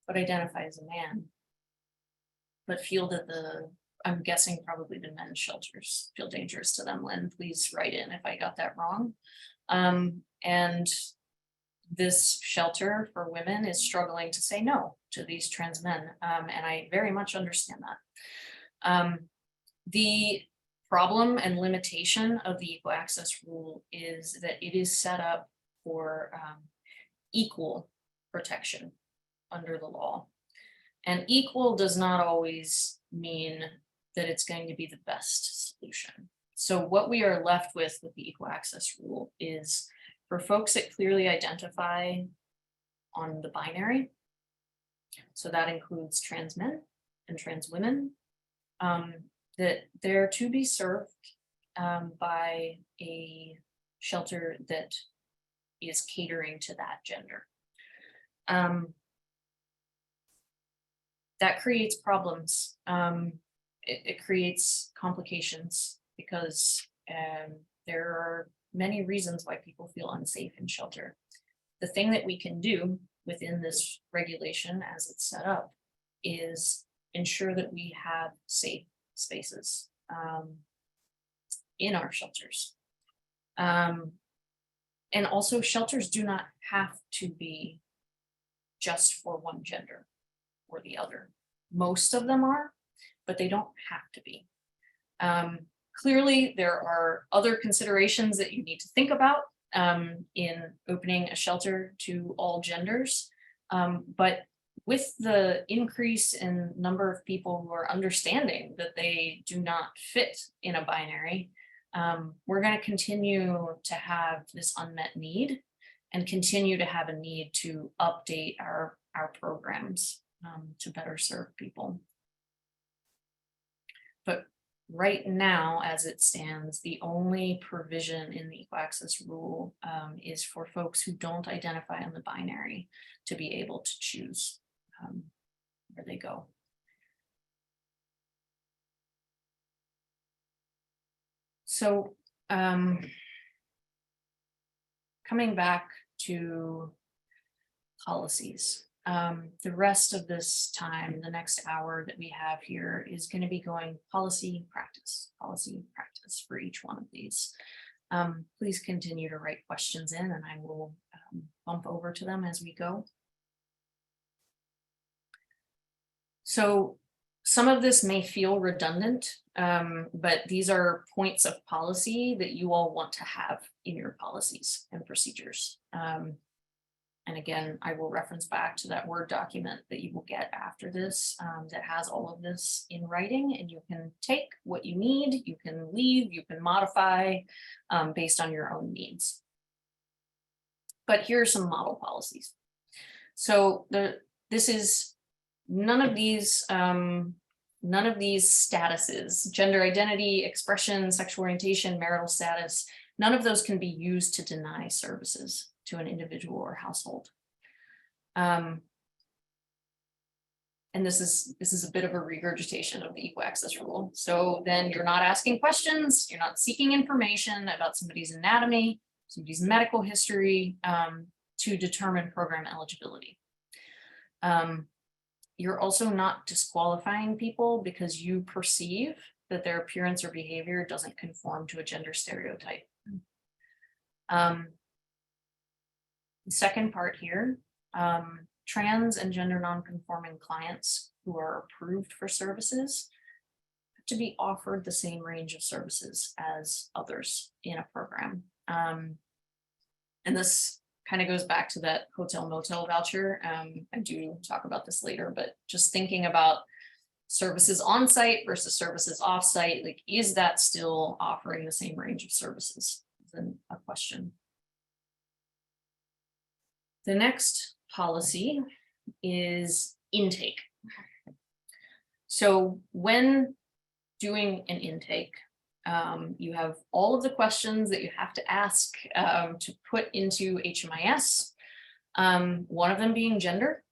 but identify as a man, but feel that I'm guessing probably the men's shelters feel dangerous to them. Lynn, please write in if I got that wrong. And this shelter for women is struggling to say no to these trans men, and I very much understand that. The problem and limitation of the equal access rule is that it is set up for equal protection under the law. And equal does not always mean that it's going to be the best solution. So what we are left with the equal access rule is for folks that clearly identify on the binary. So that includes trans men and trans women, that they're to be served by a shelter that is catering to that gender. That creates problems. It creates complications because there are many reasons why people feel unsafe in shelter. The thing that we can do within this regulation as it's set up is ensure that we have safe spaces in our shelters. And also shelters do not have to be just for one gender or the other. Most of them are, but they don't have to be. Clearly, there are other considerations that you need to think about in opening a shelter to all genders. But with the increase in number of people who are understanding that they do not fit in a binary, we're going to continue to have this unmet need and continue to have a need to update our programs to better serve people. But right now, as it stands, the only provision in the equal access rule is for folks who don't identify on the binary to be able to choose where they go. So coming back to policies. The rest of this time, the next hour that we have here is going to be going policy practice for each one of these. Please continue to write questions in and I will bump over to them as we go. So some of this may feel redundant, but these are points of policy that you all want to have in your policies and procedures. And again, I will reference back to that Word document that you will get after this that has all of this in writing, and you can take what you need, you can leave, you can modify based on your own needs. But here are some model policies. So this is none of these statuses, gender identity, expression, sexual orientation, marital status, none of those can be used to deny services to an individual or household. And this is a bit of a regurgitation of the equal access rule. So then you're not asking questions, you're not seeking information about somebody's anatomy, somebody's medical history to determine program eligibility. You're also not disqualifying people because you perceive that their appearance or behavior doesn't conform to a gender stereotype. The second part here, trans and gender nonconforming clients who are approved for services have to be offered the same range of services as others in a program. And this kind of goes back to that hotel motel voucher. I do talk about this later, but just thinking about services on site versus services off site, like, is that still offering the same range of services? Then a question. The next policy is intake. So when doing an intake, you have all of the questions that you have to ask to put into HMIS, one of them being gender.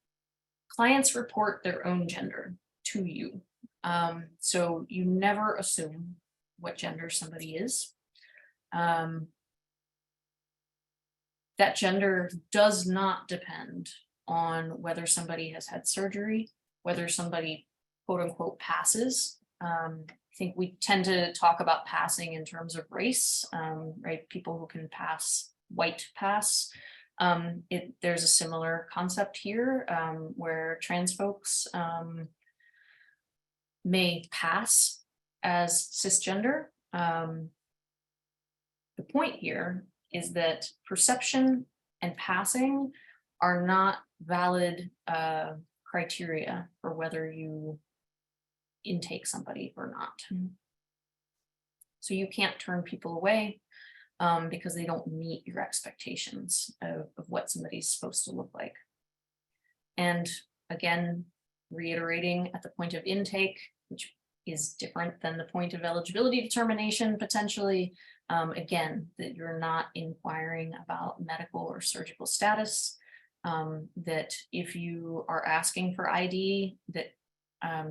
Clients report their own gender to you. So you never assume what gender somebody is. That gender does not depend on whether somebody has had surgery, whether somebody quote unquote passes. I think we tend to talk about passing in terms of race, right? People who can pass, white pass. There's a similar concept here where trans folks may pass as cisgender, The point here is that perception and passing are not valid criteria for whether you intake somebody or not. So you can't turn people away because they don't meet your expectations of what somebody's supposed to look like. And again, reiterating at the point of intake, which is different than the point of eligibility determination potentially, again, that you're not inquiring about medical or surgical status, that if you are asking for ID, that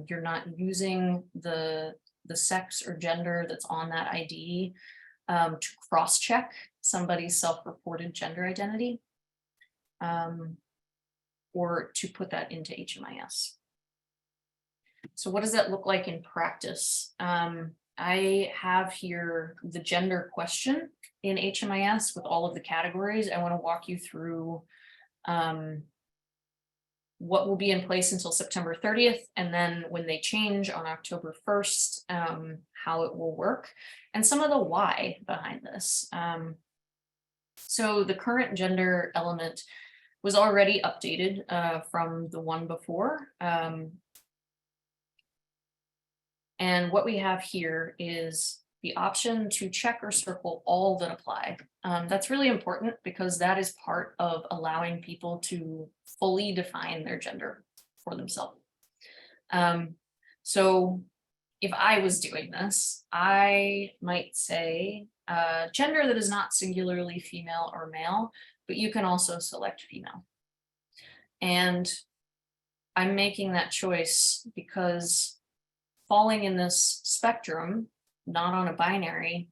you're not using the sex or gender that's on that ID to cross-check somebody's self-reported gender identity, or to put that into HMIS. So what does that look like in practice? I have here the gender question in HMIS with all of the categories. I want to walk you through what will be in place until September 30th, and then when they change on October 1st, how it will work, and some of the why behind this. So the current gender element was already updated from the one before. And what we have here is the option to check or circle all that apply. That's really important because that is part of allowing people to fully define their gender for themselves. So if I was doing this, I might say gender that is not singularly female or male, but you can also select female. And I'm making that choice because falling in this spectrum, not on a binary,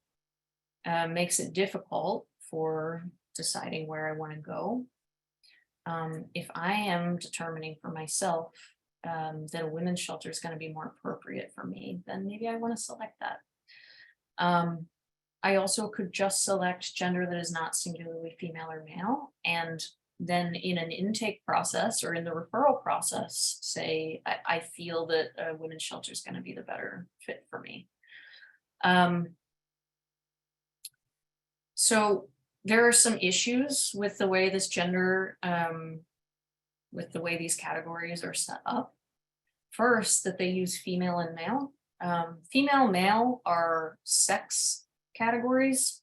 makes it difficult for deciding where I want to go. If I am determining for myself that a women's shelter is going to be more appropriate for me, then maybe I want to select that. I also could just select gender that is not singularly female or male, and then in an intake process or in the referral process, say, I feel that a women's shelter is going to be the better fit for me. So there are some issues with the way this gender, with the way these categories are set up. First, that they use female and male. Female, male are sex categories.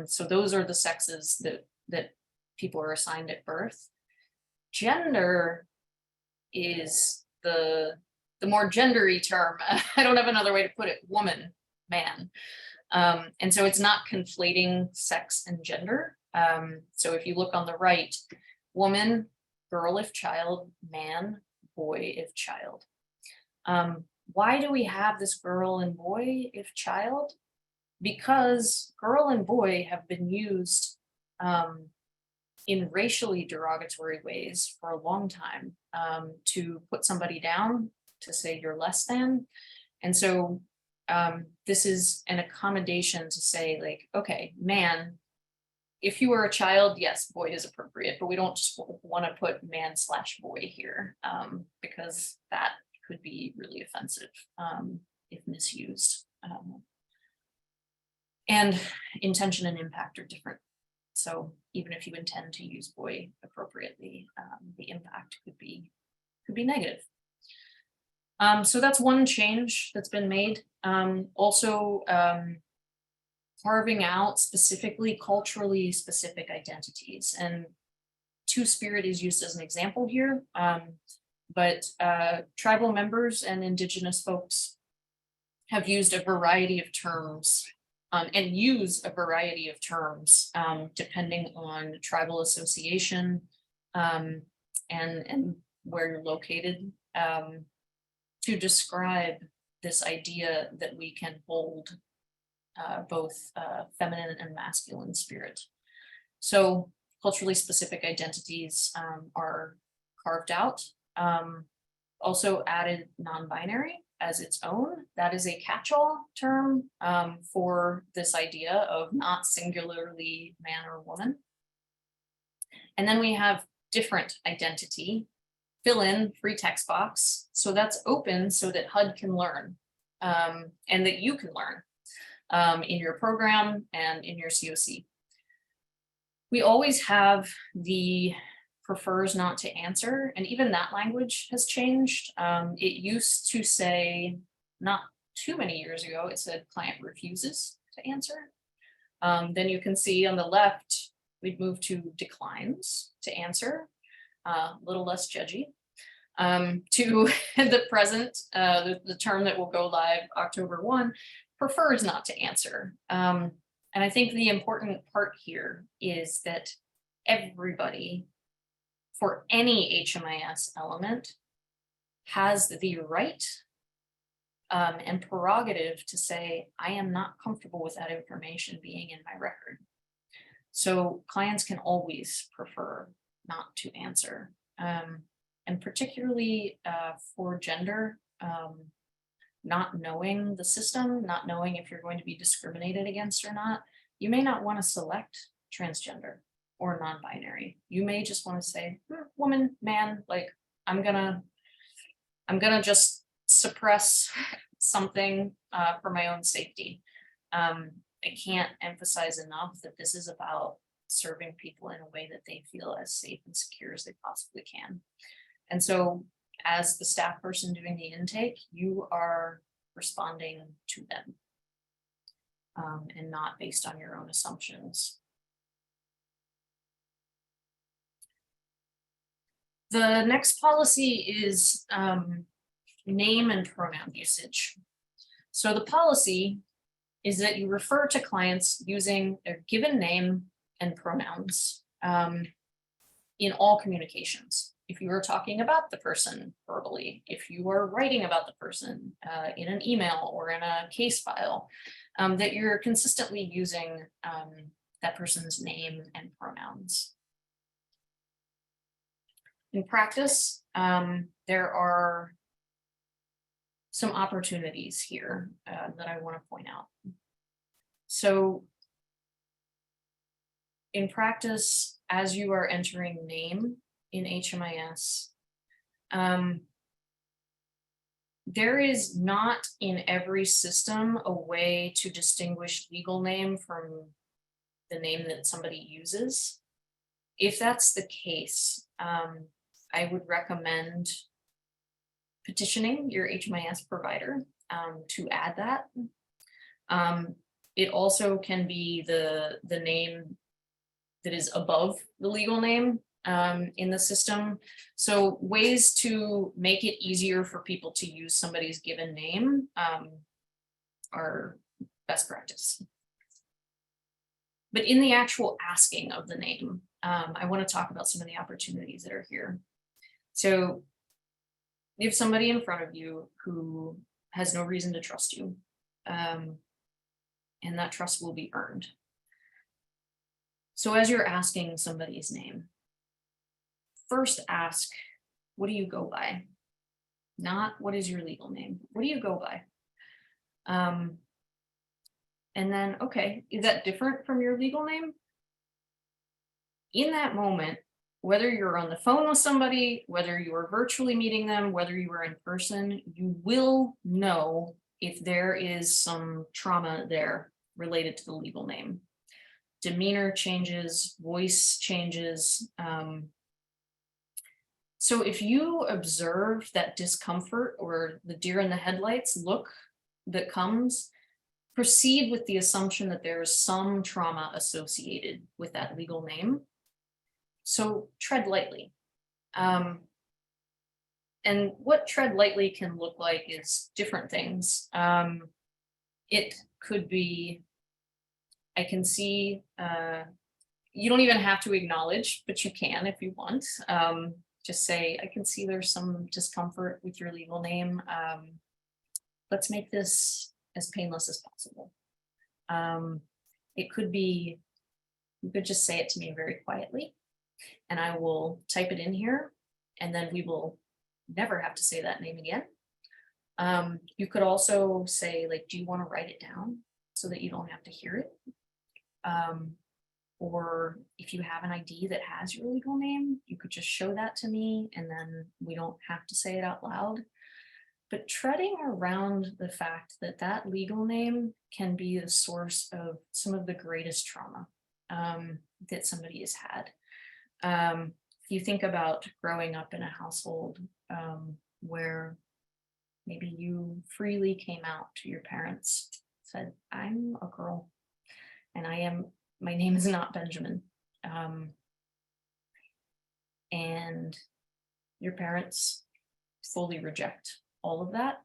So those are the sexes that people are assigned at birth. Gender is the more gendery term. I don't have another way to put it. Woman, man. And so it's not conflating sex and gender. So if you look on the right, woman, girl if child, man, boy if child. Why do we have this girl and boy if child? Because girl and boy have been used in racially derogatory ways for a long time, to put somebody down, to say you're less than. And so this is an accommodation to say, like, okay, man, if you were a child, yes, boy is appropriate, but we don't just want to put man/boy here, because that could be really offensive if misused. And intention and impact are different. So even if you intend to use boy appropriately, the impact could be negative. So that's one change that's been made. Also, carving out specifically culturally specific identities, and Two-Spirit is used as an example here, but tribal members and indigenous folks have used a variety of terms and use a variety of terms depending on tribal association and where you're located, to describe this idea that we can hold both feminine and masculine spirit. So culturally specific identities are carved out. Also added non-binary as its own. That is a catch-all term for this idea of not singularly man or woman. And then we have different identity, fill in free text box. So that's open so that HUD can learn and that you can learn. in your program and in your CoC. We always have the prefers not to answer, and even that language has changed. It used to say, not too many years ago, it said client refuses to answer. Then you can see on the left, we've moved to declines to answer, a little less judgy. To the present, the term that will go live October 1, prefers not to answer. And I think the important part here is that everybody, for any HMIS element, has the right and prerogative to say, I am not comfortable with that information being in my record. So clients can always prefer not to answer. And particularly for gender, not knowing the system, not knowing if you're going to be discriminated against or not, you may not want to select transgender or non-binary. You may just want to say, woman, man, like I'm gonna just suppress something for my own safety. I can't emphasize enough that this is about serving people in a way that they feel as safe and secure as they possibly can. And so as the staff person doing the intake, you are responding to them and not based on your own assumptions. The next policy is name and pronoun usage. So the policy is that you refer to clients using their given name and pronouns in all communications. If you are talking about the person verbally, if you are writing about the person in an email or in a case file, that you're consistently using that person's name and pronouns. In practice, there are some opportunities here that I want to point out. So in practice, as you are entering name in HMIS, there is not in every system a way to distinguish legal name from the name that somebody uses. If that's the case, I would recommend petitioning your HMIS provider to add that. It also can be the name that is above the legal name in the system. So ways to make it easier for people to use somebody's given name are best practice. But in the actual asking of the name, I want to talk about some of the opportunities that are here. So you have somebody in front of you who has no reason to trust you, and that trust will be earned. So as you're asking somebody's name, first ask, what do you go by? Not what is your legal name? What do you go by? And then, okay, is that different from your legal name? In that moment, whether you're on the phone with somebody, whether you are virtually meeting them, whether you are in person, you will know if there is some trauma there related to the legal name. Demeanor changes, voice changes. So if you observe that discomfort or the deer in the headlights look that comes, proceed with the assumption that there is some trauma associated with that legal name. So tread lightly. And what tread lightly can look like is different things. It could be, I can see, you don't even have to acknowledge, but you can if you want. Just say, I can see there's some discomfort with your legal name. Let's make this as painless as possible. It could be, you could just say it to me very quietly, and I will type it in here, and then we will never have to say that name again. You could also say, like, do you want to write it down so that you don't have to hear it? Or if you have an ID that has your legal name, you could just show that to me, and then we don't have to say it out loud. but treading around the fact that that legal name can be the source of some of the greatest trauma that somebody has had. If you think about growing up in a household where maybe you freely came out to your parents, said, I'm a girl and my name is not Benjamin. And your parents fully reject all of that.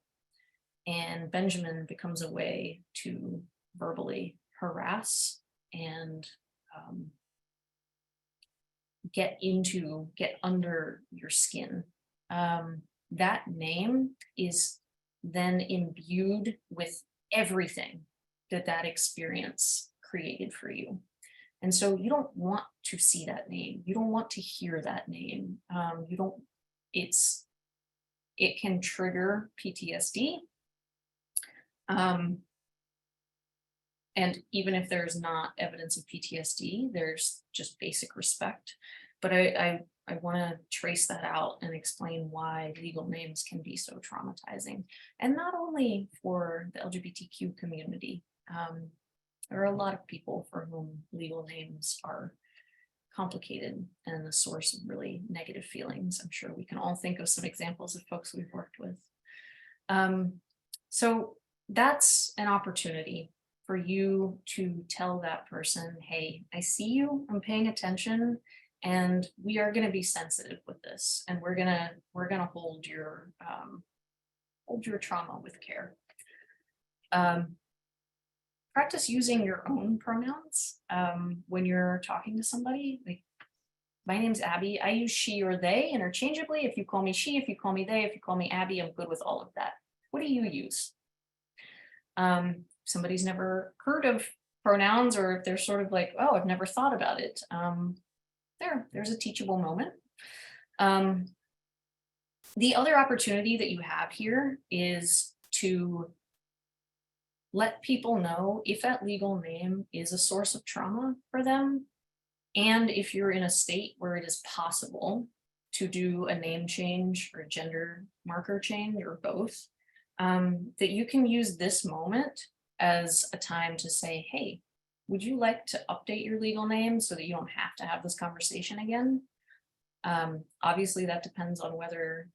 And Benjamin becomes a way to verbally harass and get under your skin. That name is then imbued with everything that experience created for you. And so you don't want to see that name. You don't want to hear that name. It can trigger PTSD. And even if there's not evidence of PTSD, there's just basic respect. But I want to trace that out and explain why legal names can be so traumatizing. And not only for the LGBTQ community. There are a lot of people for whom legal names are complicated and a source of really negative feelings. I'm sure we can all think of some examples of folks we've worked with. So that's an opportunity for you to tell that person, hey, I see you, I'm paying attention, and we are going to be sensitive with this, and we're gonna hold your trauma with care. Practice using your own pronouns when you're talking to somebody. Like, my name's Abby. I use she or they interchangeably. If you call me she, if you call me they, if you call me Abby, I'm good with all of that. What do you use? Somebody's never heard of pronouns, or if they're sort of like, oh, I've never thought about it. There's a teachable moment. The other opportunity that you have here is to let people know if that legal name is a source of trauma for them, and if you're in a state where it is possible to do a name change or a gender marker change or both, that you can use this moment as a time to say, hey, would you like to update your legal name so that you don't have to have this conversation again? Obviously, that depends on whether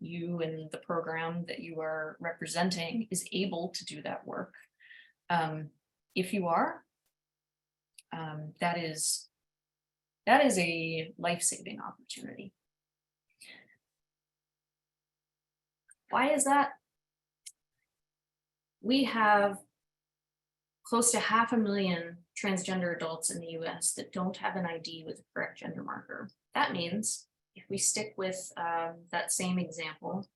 you and the program that you are representing is able to do that work. If you are, that is a life-saving opportunity. Why is that? We have close to 500,000 transgender adults in the US that don't have an ID with a correct gender marker. That means if we stick with that same example,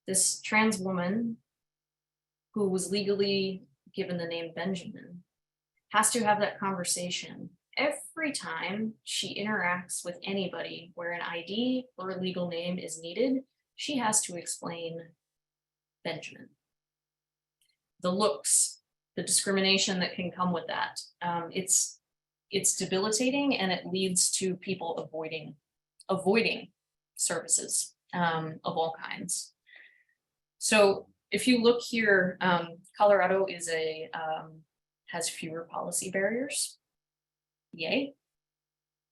this trans woman who was legally given the name Benjamin has to have that conversation every time she interacts with anybody where an ID or a legal name is needed. She has to explain Benjamin. The looks, the discrimination that can come with that. It's debilitating, and it leads to people avoiding services of all kinds. So if you look here, Colorado is has fewer policy barriers. Yay.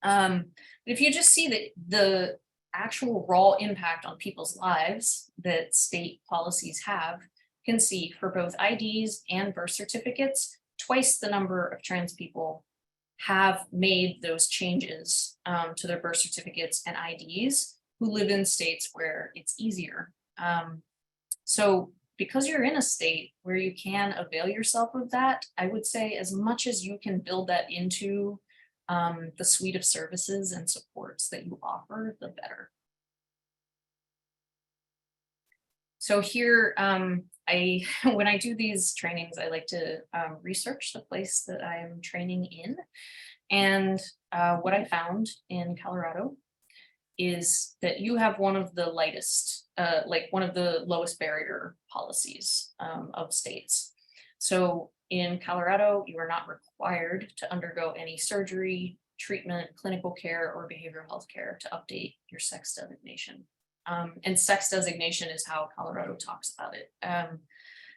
If you just see that the actual raw impact on people's lives that state policies have, can see for both IDs and birth certificates, twice the number of trans people have made those changes to their birth certificates and IDs who live in states where it's easier. So because you're in a state where you can avail yourself of that, I would say as much as you can build that into the suite of services and supports that you offer, the better. So here, when I do these trainings, I like to research the place that I'm training in. And what I found in Colorado is that you have one of the lightest, one of the lowest barrier policies of states. So in Colorado, you are not required to undergo any surgery, treatment, clinical care, or behavioral health care to update your sex designation. And sex designation is how Colorado talks about it.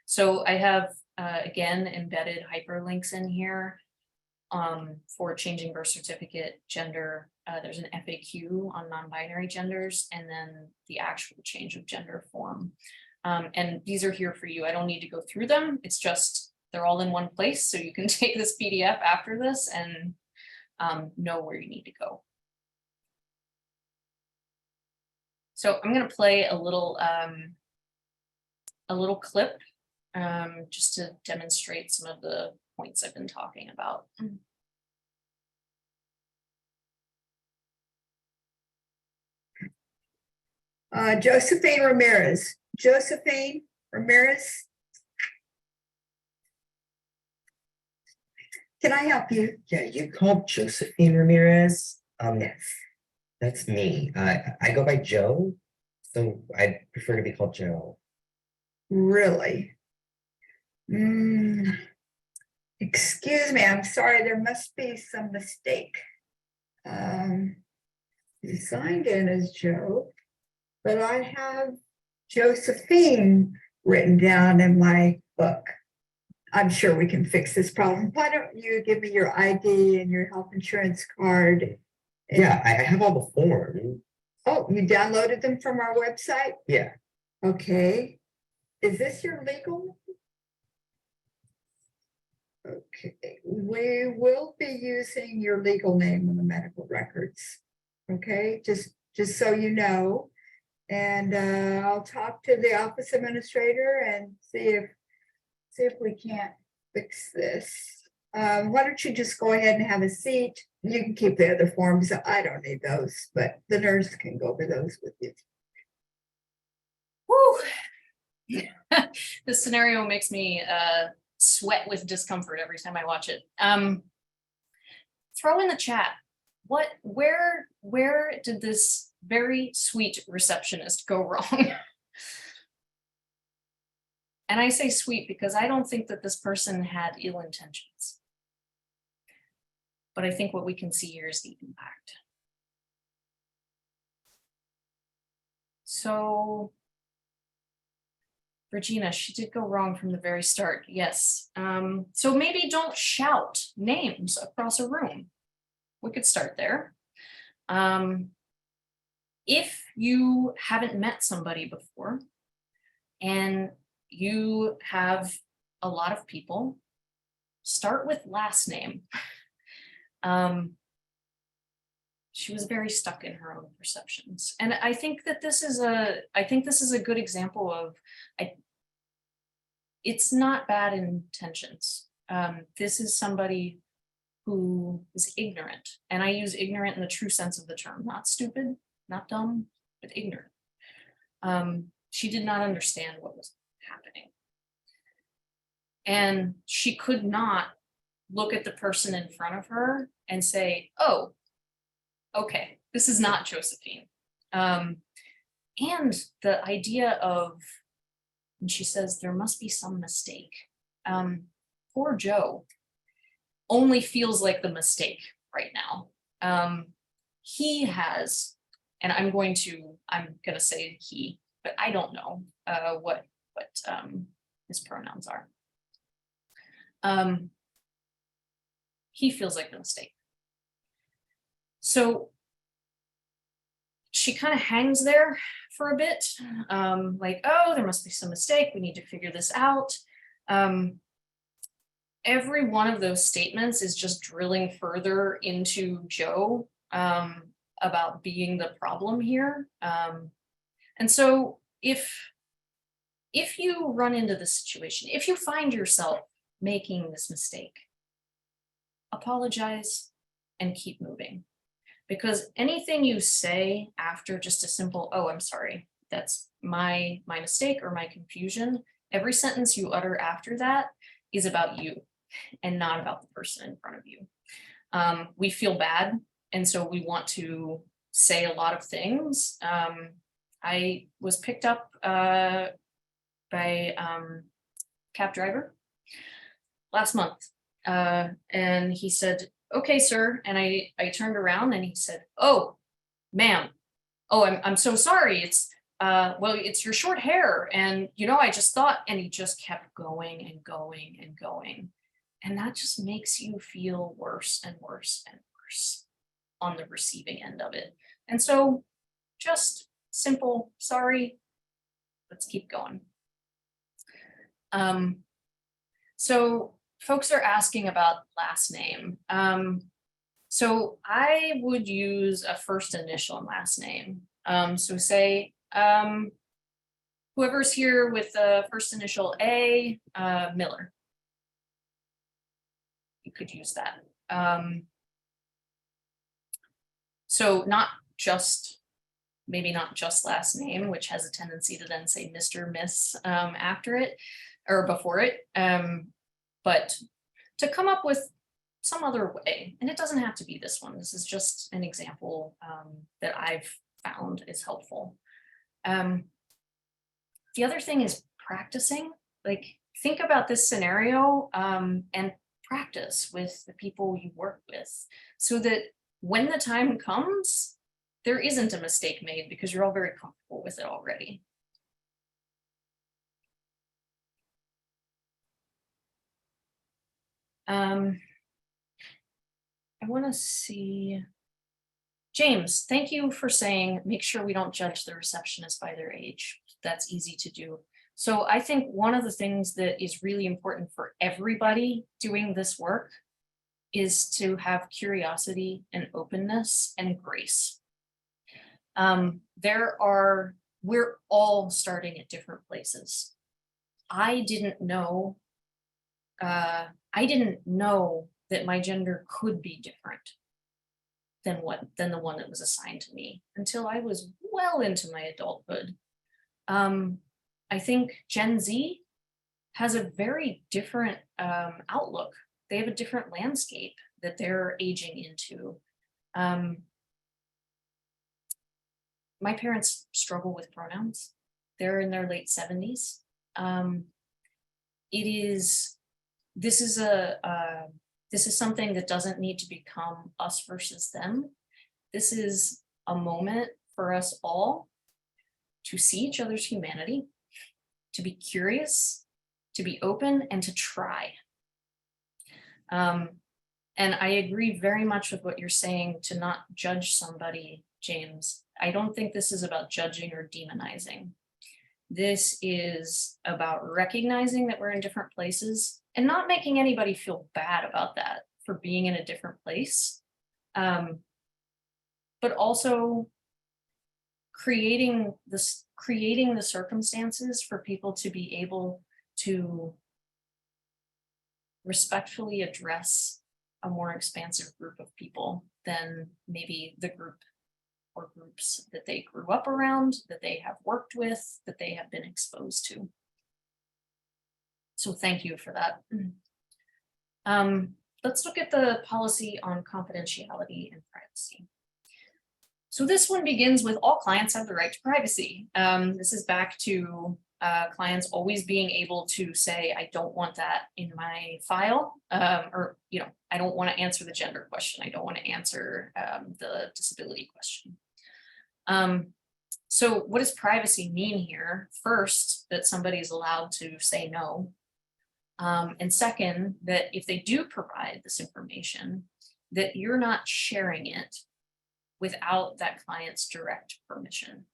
So I have, again, embedded hyperlinks in here for changing birth certificate gender. There's an FAQ on non-binary genders, and then the actual change of gender form. And these are here for you. I don't need to go through them. It's just, they're all in one place. So you can take this PDF after this and know where you need to go. So I'm going to play a little clip just to demonstrate some of the points I've been talking about. Josephine Ramirez. Josephine Ramirez. Can I help you? Yeah, you called Josephine Ramirez. Yes. That's me. I go by Joe, so I prefer to be called Joe. Really? Excuse me, I'm sorry, there must be some mistake. You signed in as Joe, but I have Josephine written down in my book. I'm sure we can fix this problem. Why don't you give me your ID and your health insurance card? Yeah, I have all the forms. Oh, you downloaded them from our website? Yeah. Okay. Is this your legal? Okay, we will be using your legal name in the medical records. Okay, just so you know. And I'll talk to the office administrator and see if we can't fix this. Why don't you just go ahead and have a seat? You can keep the other forms. I don't need those, but the nurse can go over those with you. Woo! This scenario makes me sweat with discomfort every time I watch it. Throw in the chat, where did this very sweet receptionist go wrong? And I say sweet because I don't think that this person had ill intentions. But I think what we can see here is the impact. So, Regina, she did go wrong from the very start, yes. So maybe don't shout names across a room. We could start there. If you haven't met somebody before and you have a lot of people, start with last name. She was very stuck in her own perceptions. And I think that this is a good example of, it's not bad intentions. This is somebody who is ignorant. And I use ignorant in the true sense of the term, not stupid, not dumb, but ignorant. She did not understand what was happening. And she could not look at the person in front of her and say, oh, okay, this is not Josephine. And the idea of, and she says, there must be some mistake. Poor Joe only feels like the mistake right now. He has, and I'm gonna say he, but I don't know what his pronouns are. He feels like the mistake. So she kind of hangs there for a bit, like, oh, there must be some mistake. We need to figure this out. Every one of those statements is just drilling further into Joe about being the problem here. And so if you run into this situation, if you find yourself making this mistake, apologize and keep moving. Because anything you say after just a simple, oh, I'm sorry, that's my mistake or my confusion, every sentence you utter after that is about you and not about the person in front of you. We feel bad, and so we want to say a lot of things. I was picked up by cab driver last month, and he said, okay, sir. And I turned around and he said, oh, ma'am, oh, I'm so sorry. well, it's your short hair. And, you know, I just thought, and he just kept going and going and going. And that just makes you feel worse and worse and worse on the receiving end of it. And so just simple, sorry, let's keep going. So folks are asking about last name. So I would use a first initial and last name. So say, whoever's here with the first initial A, Miller. You could use that. So not just, maybe not just last name, which has a tendency to then say Mr., Miss after it or before it, but to come up with some other way, and it doesn't have to be this one. This is just an example that I've found is helpful. The other thing is practicing. Like, think about this scenario and practice with the people you work with so that when the time comes, there isn't a mistake made because you're all very comfortable with it already. I want to see. James, thank you for saying, make sure we don't judge the receptionist by their age. That's easy to do. So I think one of the things that is really important for everybody doing this work is to have curiosity and openness and grace. We're all starting at different places. I didn't know that my gender could be different than the one that was assigned to me until I was well into my adulthood. I think Gen Z has a very different outlook. They have a different landscape that they're aging into. My parents struggle with pronouns. They're in their late 70s. This is something that doesn't need to become us versus them. This is a moment for us all to see each other's humanity, to be curious, to be open, and to try. And I agree very much with what you're saying, to not judge somebody, James. I don't think this is about judging or demonizing. This is about recognizing that we're in different places and not making anybody feel bad about that for being in a different place. But also creating the circumstances for people to be able to respectfully address a more expansive group of people than maybe the group or groups that they grew up around, that they have worked with, that they have been exposed to. So thank you for that. Let's look at the policy on confidentiality and privacy. So this one begins with all clients have the right to privacy. This is back to clients always being able to say, I don't want that in my file, or, you know, I don't want to answer the gender question. I don't want to answer the disability question. So what does privacy mean here? First, that somebody is allowed to say no. And second, that if they do provide this information, that you're not sharing it without that client's direct permission.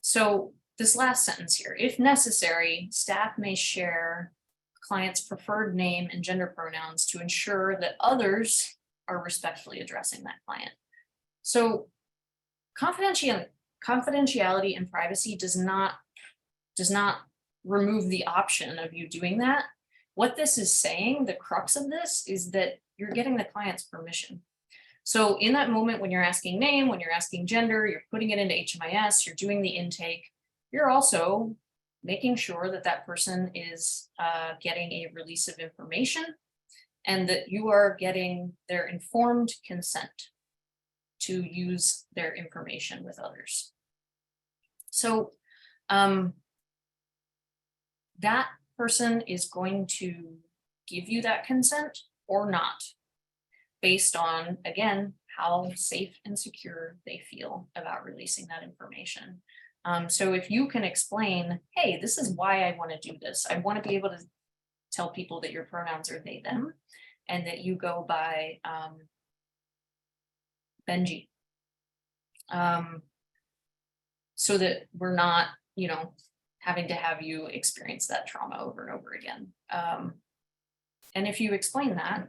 So this last sentence here, if necessary, staff may share client's preferred name and gender pronouns to ensure that others are respectfully addressing that client. So confidentiality and privacy does not remove the option of you doing that. What this is saying, the crux of this, is that you're getting the client's permission. So in that moment when you're asking name, when you're asking gender, you're putting it into HMIS, you're doing the intake, you're also making sure that that person is getting a release of information and that you are getting their informed consent to use their information with others. So that person is going to give you that consent or not, based on, again, how safe and secure they feel about releasing that information. So if you can explain, hey, this is why I want to do this. I want to be able to tell people that your pronouns are they, them, and that you go by Benji. So that we're not, you know, having to have you experience that trauma over and over again. And if you explain that,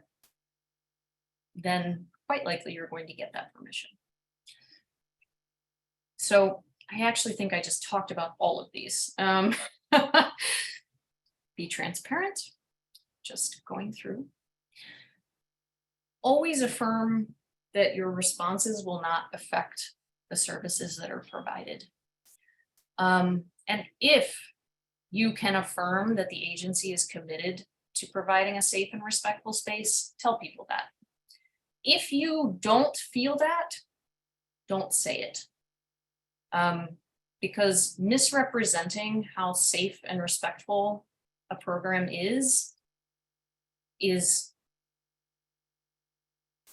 then quite likely you're going to get that permission. So I actually think I just talked about all of these. Be transparent, just going through. Always affirm that your responses will not affect the services that are provided. And if you can affirm that the agency is committed to providing a safe and respectful space, tell people that. If you don't feel that, don't say it. Because misrepresenting how safe and respectful a program is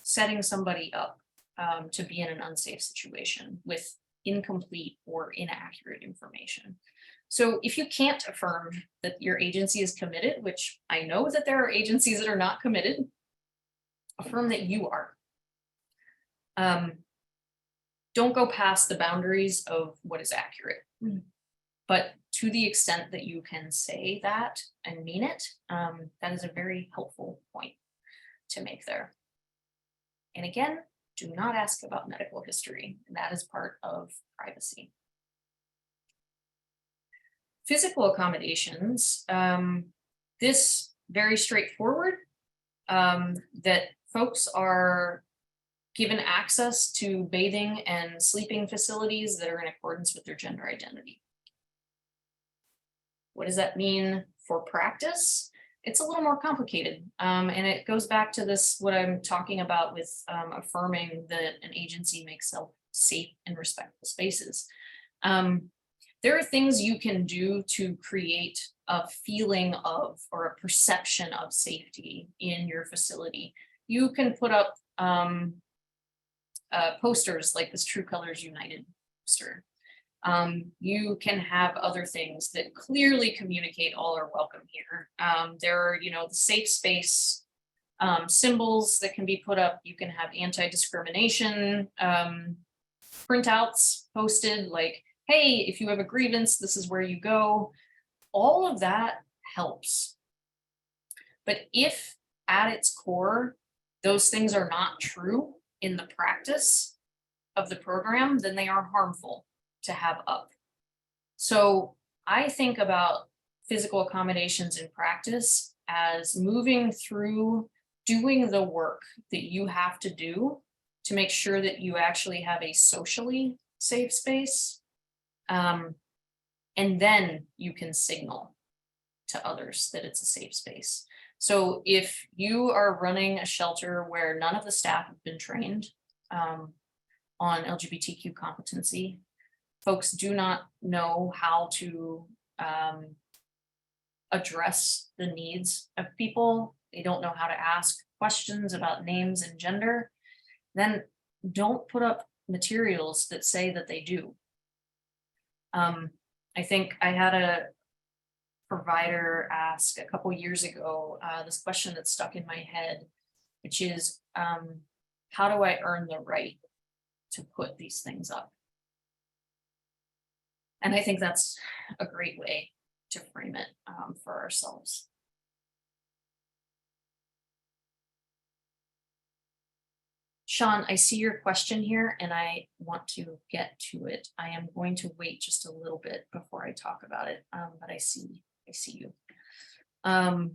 setting somebody up to be in an unsafe situation with incomplete or inaccurate information. So if you can't affirm that your agency is committed, which I know that there are agencies that are not committed, affirm that you are. Don't go past the boundaries of what is accurate. But to the extent that you can say that and mean it, that is a very helpful point to make there. And again, do not ask about medical history. That is part of privacy. Physical accommodations, this very straightforward, that folks are given access to bathing and sleeping facilities that are in accordance with their gender identity. What does that mean for practice? It's a little more complicated. And it goes back to this, what I'm talking about with affirming that an agency makes safe and respectful spaces. There are things you can do to create a feeling of or a perception of safety in your facility. You can put up posters like this True Colors United poster. You can have other things that clearly communicate all are welcome here. There are, you know, the safe space symbols that can be put up. You can have anti-discrimination printouts posted like, hey, if you have a grievance, this is where you go. All of that helps. But if at its core, those things are not true in the practice of the program, then they are harmful to have up. So I think about physical accommodations in practice as moving through doing the work that you have to do to make sure that you actually have a socially safe space. And then you can signal to others that it's a safe space. So if you are running a shelter where none of the staff have been trained on LGBTQ competency, folks do not know how to address the needs of people, they don't know how to ask questions about names and gender, then don't put up materials that say that they do. I think I had a provider ask a couple years ago this question that stuck in my head, which is, how do I earn the right to put these things up? And I think that's a great way to frame it for ourselves. Sean, I see your question here and I want to get to it. I am going to wait just a little bit before I talk about it, but I see you. I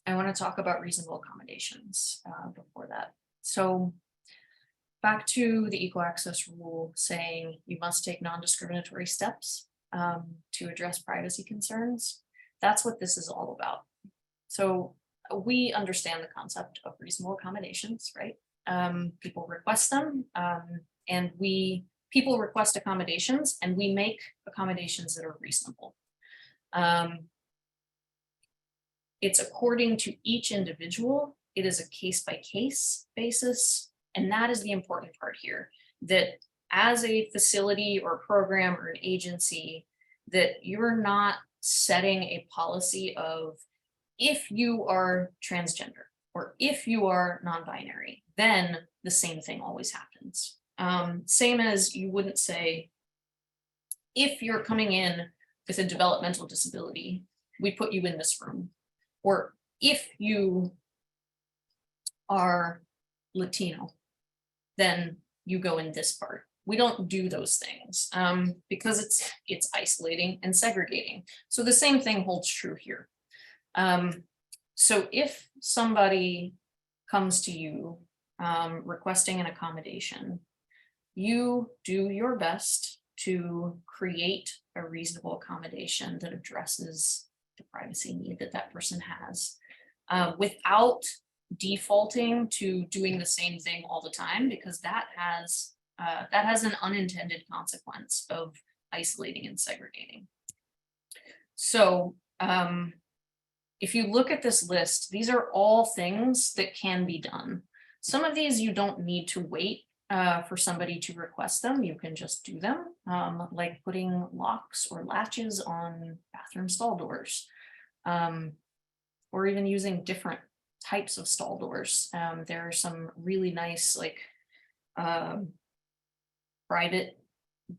want to talk about reasonable accommodations before that. So back to the equal access rule saying you must take non-discriminatory steps to address privacy concerns. That's what this is all about. So we understand the concept of reasonable accommodations, right? People request them and people request accommodations and we make accommodations that are reasonable. It's according to each individual. It is a case-by-case basis. And that is the important part here, that as a facility or program or an agency, that you're not setting a policy of, if you are transgender or if you are non-binary, then the same thing always happens. Same as you wouldn't say, if you're coming in with a developmental disability, we put you in this room. Or if you are Latino, then you go in this part. We don't do those things because it's isolating and segregating. So the same thing holds true here. So if somebody comes to you requesting an accommodation, you do your best to create a reasonable accommodation that addresses the privacy need that that person has, without defaulting to doing the same thing all the time, because that has an unintended consequence of isolating and segregating. So if you look at this list, these are all things that can be done. Some of these you don't need to wait for somebody to request them. You can just do them, like putting locks or latches on bathroom stall doors, or even using different types of stall doors. There are some really nice, like private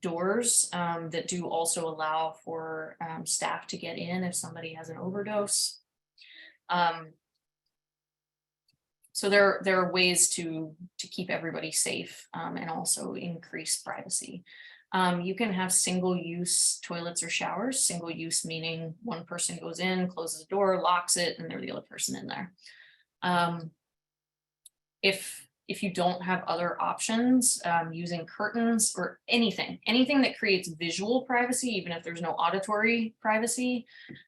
doors that do also allow for staff to get in if somebody has an overdose. So there are ways to keep everybody safe and also increase privacy. You can have single-use toilets or showers. Single-use meaning one person goes in, closes the door, locks it, and they're the other person in there. If you don't have other options, using curtains or anything that creates visual privacy, even if there's no auditory privacy,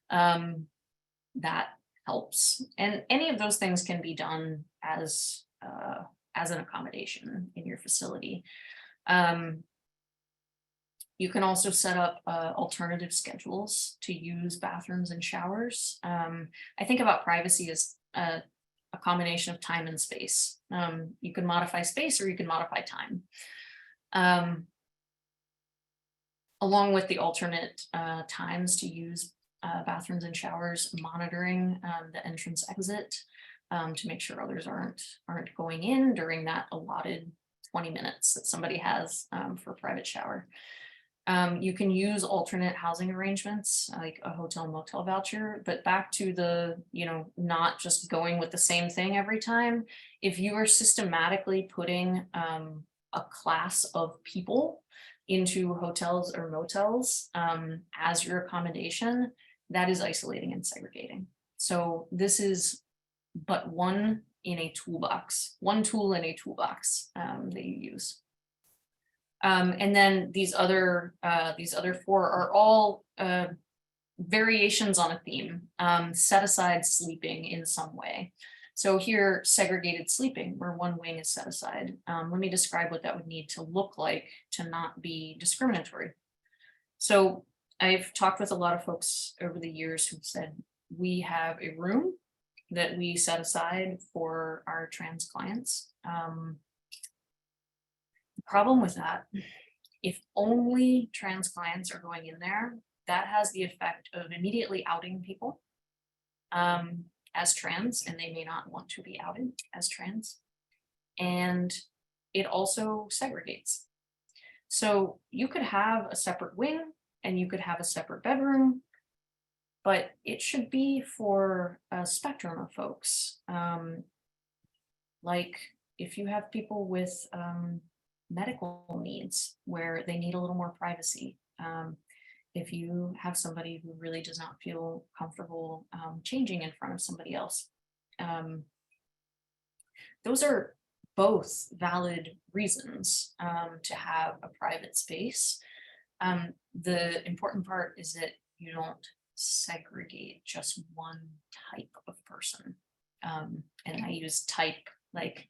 that helps. And any of those things can be done as an accommodation in your facility. You can also set up alternative schedules to use bathrooms and showers. I think about privacy as a combination of time and space. You can modify space or you can modify time. Along with the alternate times to use bathrooms and showers, monitoring the entrance exit to make sure others aren't going in during that allotted 20 minutes that somebody has for a private shower. You can use alternate housing arrangements like a hotel motel voucher, but back to the, not just going with the same thing every time. If you are systematically putting a class of people into hotels or motels as your accommodation, that is isolating and segregating. So this is but one in a toolbox, one tool in a toolbox that you use. And then these other four are all variations on a theme, set aside sleeping in some way. So here, segregated sleeping, where one wing is set aside. Let me describe what that would need to look like to not be discriminatory. So I've talked with a lot of folks over the years who've said, we have a room that we set aside for our trans clients. The problem with that, if only trans clients are going in there, that has the effect of immediately outing people as trans, and they may not want to be outed as trans. And it also segregates. So you could have a separate wing and you could have a separate bedroom, but it should be for a spectrum of folks. Like if you have people with medical needs where they need a little more privacy. If you have somebody who really does not feel comfortable changing in front of somebody else. Those are both valid reasons to have a private space. The important part is that you don't segregate just one type of person. And I use type like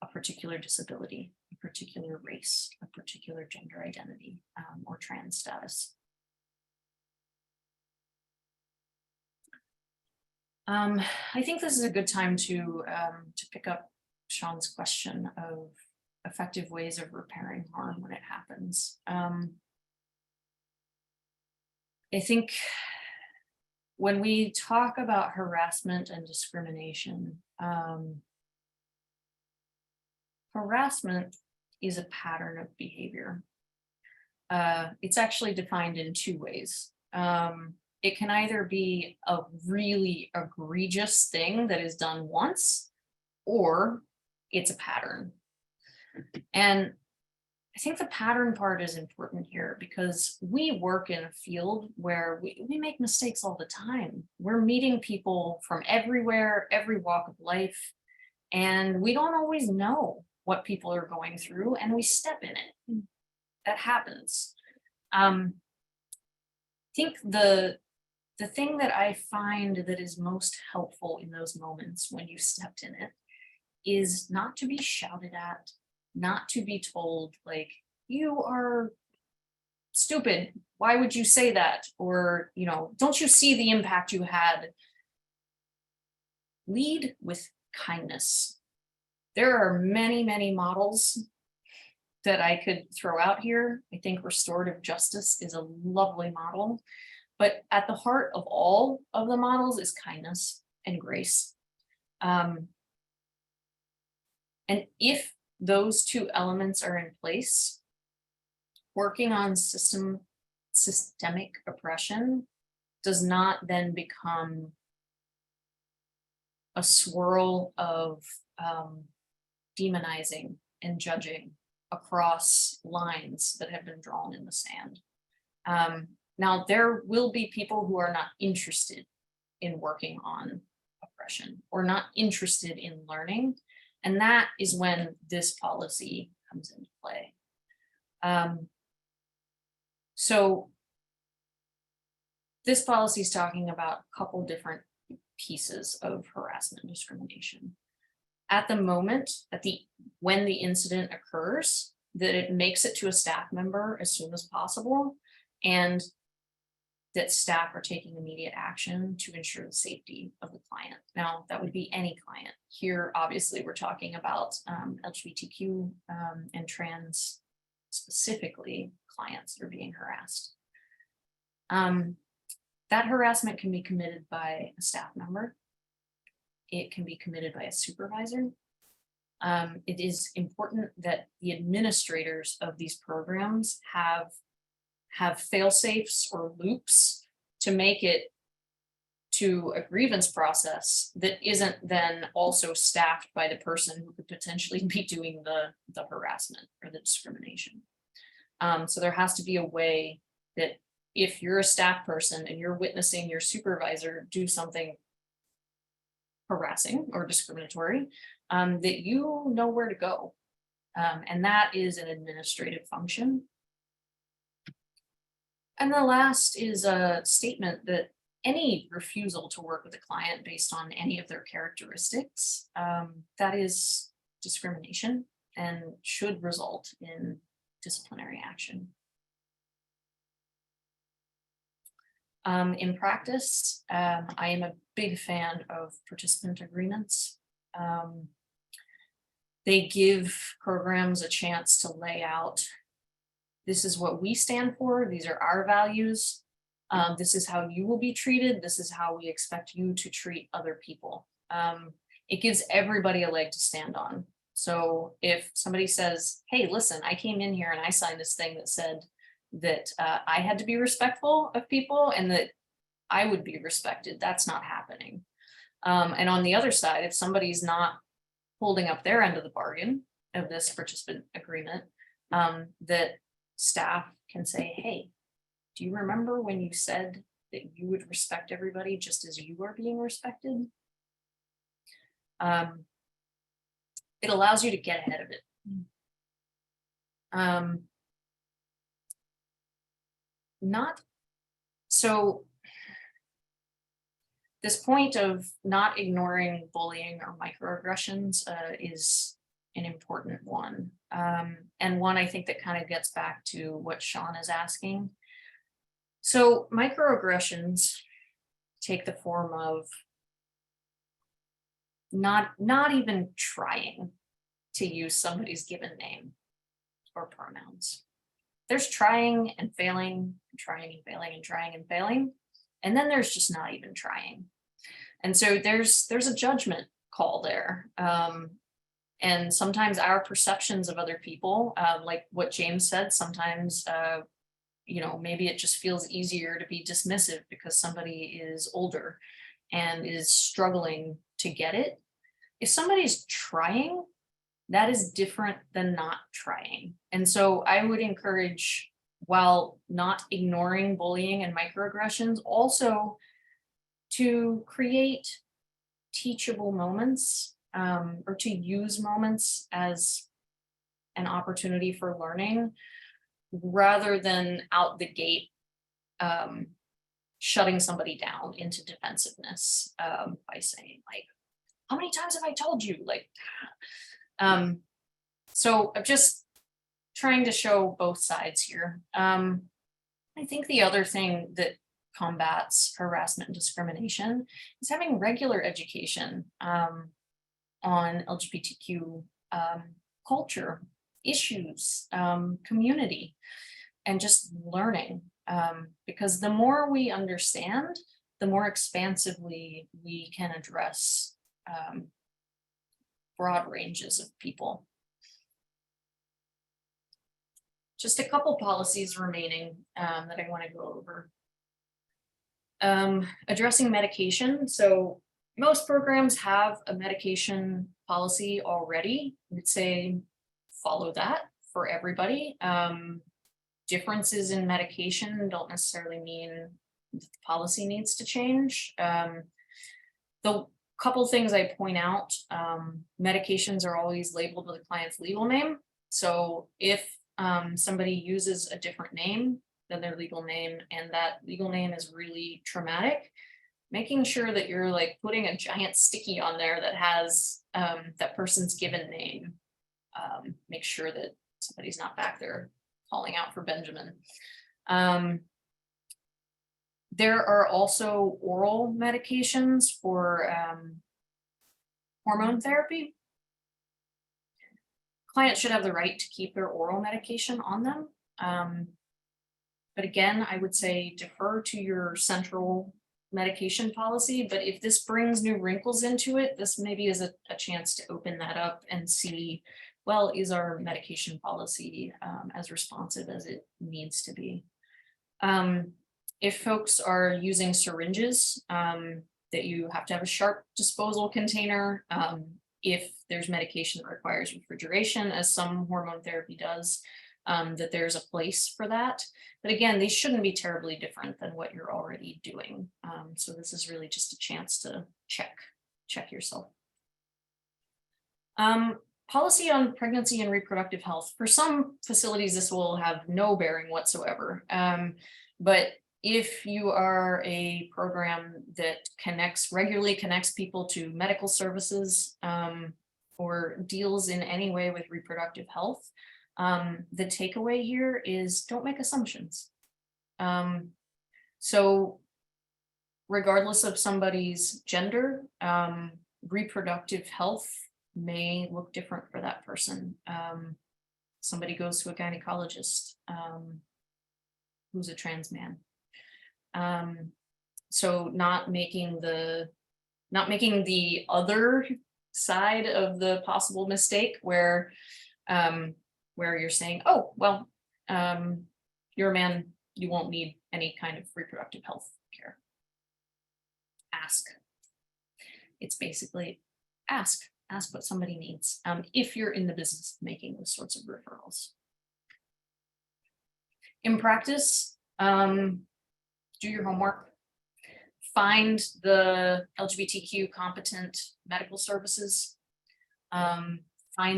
a particular disability, a particular race, a particular gender identity, or trans status. I think this is a good time to pick up Sean's question of effective ways of repairing harm when it happens. I think when we talk about harassment and discrimination, harassment is a pattern of behavior. It's actually defined in two ways. It can either be a really egregious thing that is done once, or it's a pattern. And I think the pattern part is important here because we work in a field where we make mistakes all the time. We're meeting people from everywhere, every walk of life, and we don't always know what people are going through, and we step in it. That happens. I think the thing that I find that is most helpful in those moments when you stepped in it is not to be shouted at, not to be told like, you are stupid, why would you say that? Or, you know, don't you see the impact you had? Lead with kindness. There are many, many models that I could throw out here. I think restorative justice is a lovely model, but at the heart of all of the models is kindness and grace. And if those two elements are in place, working on systemic oppression does not then become a swirl of demonizing and judging across lines that have been drawn in the sand. Now, there will be people who are not interested in working on oppression or not interested in learning. And that is when this policy comes into play. So this policy is talking about a couple different pieces of harassment and discrimination. At the moment, when the incident occurs, that it makes it to a staff member as soon as possible, and that staff are taking immediate action to ensure the safety of the client. Now, that would be any client. Here, obviously, we're talking about LGBTQ and trans specifically clients that are being harassed. That harassment can be committed by a staff member. It can be committed by a supervisor. It is important that the administrators of these programs have fail-safes or loops to make it to a grievance process that isn't then also staffed by the person who could potentially be doing the harassment or the discrimination. So there has to be a way that if you're a staff person and you're witnessing your supervisor do something harassing or discriminatory, that you know where to go. And that is an administrative function. And the last is a statement that any refusal to work with a client based on any of their characteristics, that is discrimination and should result in disciplinary action. In practice, I am a big fan of participant agreements. They give programs a chance to lay out, this is what we stand for, these are our values, this is how you will be treated, this is how we expect you to treat other people. It gives everybody a leg to stand on. So if somebody says, hey, listen, I came in here and I signed this thing that said that I had to be respectful of people and that I would be respected, that's not happening. And on the other side, if somebody's not holding up their end of the bargain of this participant agreement, that staff can say, hey, do you remember when you said that you would respect everybody just as you are being respected? It allows you to get ahead of it. So this point of not ignoring bullying or microaggressions is an important one. And one I think that kind of gets back to what Sean is asking. So microaggressions take the form of not even trying to use somebody's given name or pronouns. There's trying and failing, trying and failing and trying and failing. And then there's just not even trying. And so there's a judgment call there. And sometimes our perceptions of other people, like what James said, sometimes, maybe it just feels easier to be dismissive because somebody is older and is struggling to get it. If somebody's trying, that is different than not trying. And so I would encourage, while not ignoring bullying and microaggressions, also to create teachable moments, or to use moments as an opportunity for learning, rather than out the gate shutting somebody down into defensiveness by saying, like, how many times have I told you? Like, so I'm just trying to show both sides here. I think the other thing that combats harassment and discrimination is having regular education on LGBTQ culture, issues, community, and just learning. Because the more we understand, the more expansively we can address broad ranges of people. Just a couple policies remaining that I want to go over. Addressing medication. So most programs have a medication policy already. I would say follow that for everybody. Differences in medication don't necessarily mean the policy needs to change. The couple things I point out, medications are always labeled with a client's legal name. So if somebody uses a different name than their legal name, and that legal name is really traumatic, making sure that you're like putting a giant sticky on there that has that person's given name. Make sure that somebody's not back there calling out for Benjamin. There are also oral medications for hormone therapy. Clients should have the right to keep their oral medication on them. But again, I would say defer to your central medication policy. But if this brings new wrinkles into it, this maybe is a chance to open that up and see, well, is our medication policy as responsive as it needs to be? If folks are using syringes, that you have to have a sharp disposal container. If there's medication that requires refrigeration, as some hormone therapy does, that there's a place for that. But again, these shouldn't be terribly different than what you're already doing. So this is really just a chance to check yourself. Policy on pregnancy and reproductive health. For some facilities, this will have no bearing whatsoever. But if you are a program that regularly connects people to medical services, or deals in any way with reproductive health, the takeaway here is don't make assumptions. So regardless of somebody's gender, reproductive health may look different for that person. Somebody goes to a gynecologist who's a trans man. So not making the other side of the possible mistake where you're saying, oh, well, you're a man, you won't need any kind of reproductive health care. Ask. It's basically ask what somebody needs, if you're in the business of making those sorts of referrals. In practice, do your homework. Find the LGBTQ competent medical services. Find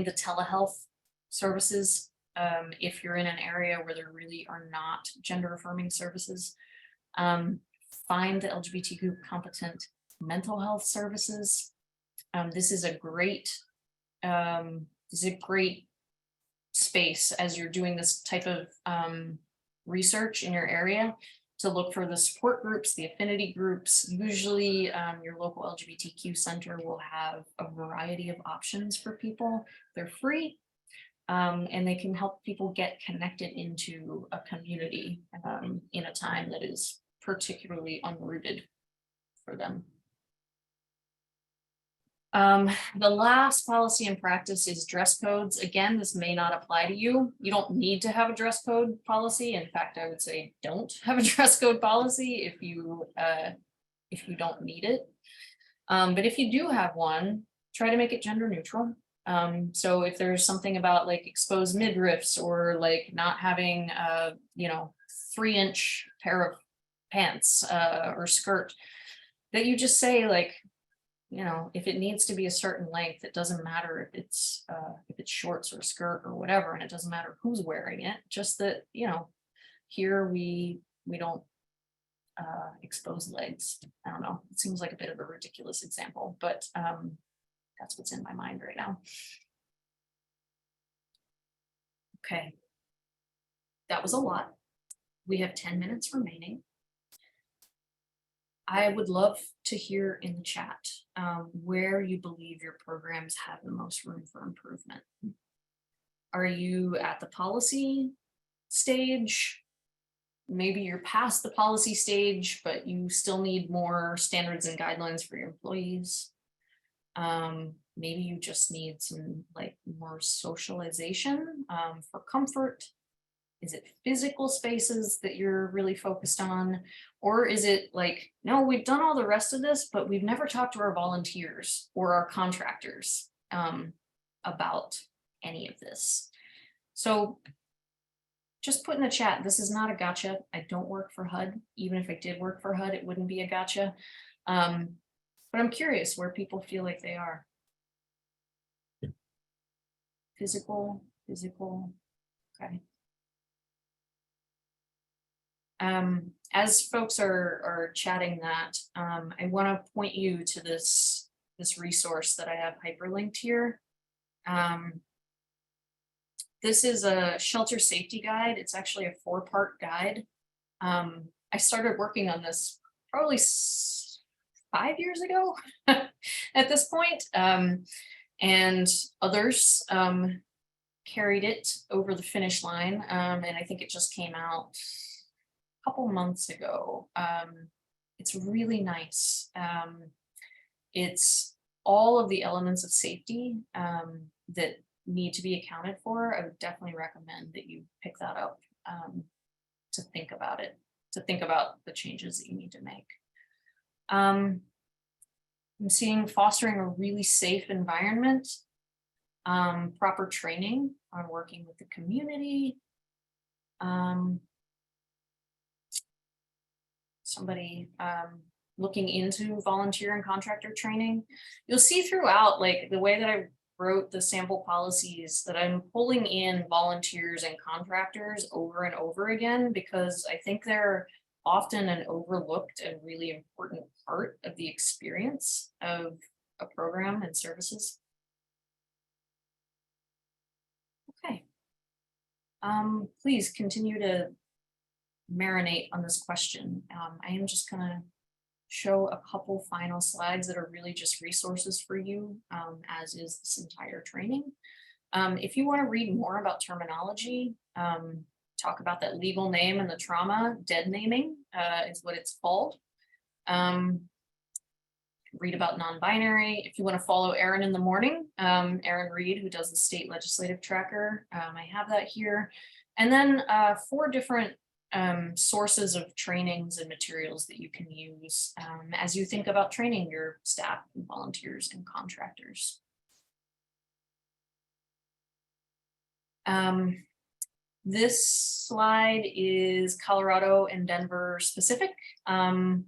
the telehealth services. If you're in an area where there really are not gender affirming services. Find the LGBTQ competent mental health services. This is a great space as you're doing this type of research in your area to look for the support groups, the affinity groups. Usually your local LGBTQ center will have a variety of options for people. They're free. And they can help people get connected into a community in a time that is particularly unrooted for them. The last policy and practice is dress codes. Again, this may not apply to you. You don't need to have a dress code policy. In fact, I would say don't have a dress code policy if you don't need it. But if you do have one, try to make it gender neutral. So if there's something about like exposed midriffs or like not having a 3-inch pair of pants or skirt, that you just say like, if it needs to be a certain length, it doesn't matter if it's shorts or skirt or whatever, and it doesn't matter who's wearing it, just that, here we don't expose legs. I don't know, it seems like a bit of a ridiculous example, but that's what's in my mind right now. Okay, that was a lot. We have 10 minutes remaining. I would love to hear in the chat where you believe your programs have the most room for improvement. Are you at the policy stage? Maybe you're past the policy stage, but you still need more standards and guidelines for your employees. Maybe you just need some like more socialization for comfort. Is it physical spaces that you're really focused on? Or is it like, no, we've done all the rest of this, but we've never talked to our volunteers or our contractors about any of this. So just put in the chat, this is not a gotcha. I don't work for HUD. Even if I did work for HUD, it wouldn't be a gotcha. But I'm curious where people feel like they are. Physical, okay. As folks are chatting that, I want to point you to this resource that I have hyperlinked here. This is a shelter safety guide. It's actually a 4-part guide. I started working on this probably 5 years ago at this point, and others carried it over the finish line, and I think it just came out couple months ago. It's really nice. It's all of the elements of safety that need to be accounted for. I would definitely recommend that you pick that up to think about it, to think about the changes that you need to make. I'm seeing fostering a really safe environment, proper training on working with the community. Somebody looking into volunteer and contractor training. You'll see throughout, like the way that I wrote the sample policies, that I'm pulling in volunteers and contractors over and over again, because I think they're often an overlooked and really important part of the experience of a program and services. Okay. Please continue to marinate on this question. I am just gonna show a couple final slides that are really just resources for you, as is this entire training. If you want to read more about terminology, talk about that legal name and the trauma, dead naming is what it's called. Read about non-binary. If you want to follow Erin in the morning, Erin Reed, who does the state legislative tracker, I have that here. And then 4 different sources of trainings and materials that you can use as you think about training your staff and volunteers and contractors. This slide is Colorado and Denver specific. I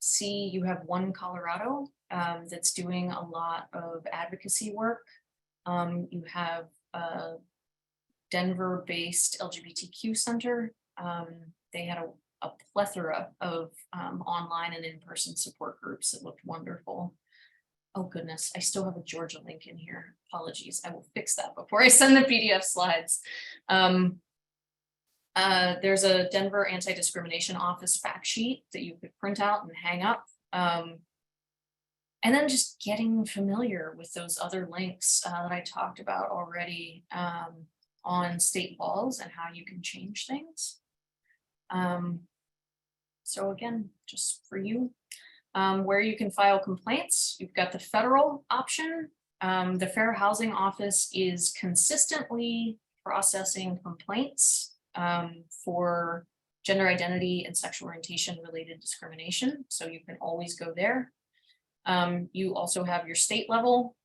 see you have one Colorado that's doing a lot of advocacy work. You have a Denver-based LGBTQ center. They had a plethora of online and in-person support groups that looked wonderful. Oh goodness, I still have a Georgia link in here. Apologies, I will fix that before I send the PDF slides. There's a Denver Anti-Discrimination Office fact sheet that you could print out and hang up. And then just getting familiar with those other links that I talked about already on state laws and how you can change things. So again, just for you, where you can file complaints, you've got the federal option. The Fair Housing Office is consistently processing complaints for gender identity and sexual orientation related discrimination. So you can always go there. You also have your state level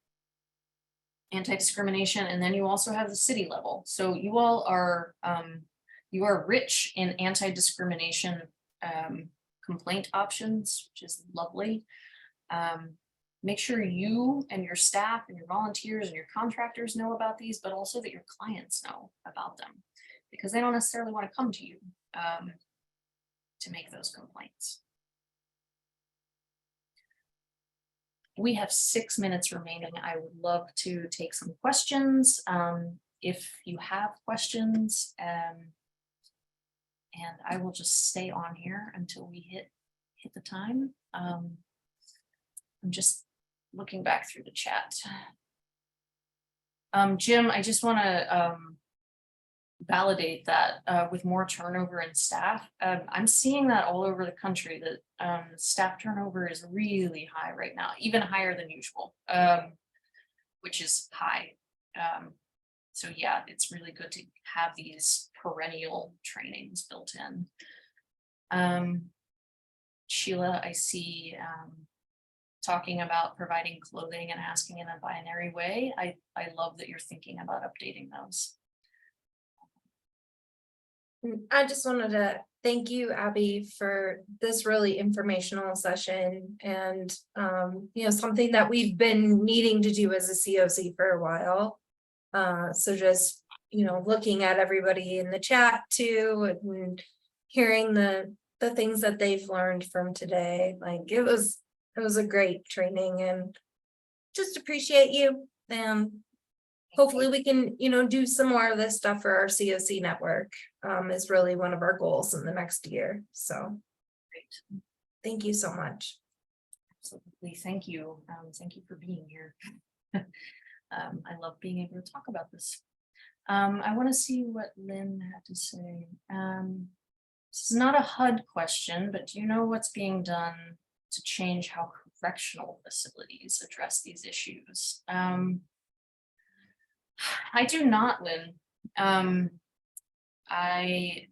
anti-discrimination, and then you also have the city level. So you all are rich in anti-discrimination complaint options, which is lovely. Make sure you and your staff and your volunteers and your contractors know about these, but also that your clients know about them, because they don't necessarily want to come to you to make those complaints. We have 6 minutes remaining. I would love to take some questions. If you have questions, and I will just stay on here until we hit the time. I'm just looking back through the chat. Jim, I just want to validate that with more turnover in staff. I'm seeing that all over the country, that staff turnover is really high right now, even higher than usual, which is high. So yeah, it's really good to have these perennial trainings built in. Sheila, I see talking about providing clothing and asking in a binary way. I love that you're thinking about updating those. I just wanted to thank you, Abby, for this really informational session, and something that we've been needing to do as a CoC for a while. So just looking at everybody in the chat too, and hearing the things that they've learned from today, like it was a great training, and just appreciate you. And hopefully we can, do some more of this stuff for our CoC network. Is really one of our goals in the next year. So Great. Thank you so much. Absolutely. Thank you. Thank you for being here. I love being able to talk about this. I want to see what Lynn had to say. This is not a HUD question, but do you know what's being done to change how correctional facilities address these issues? I do not, Lynn. I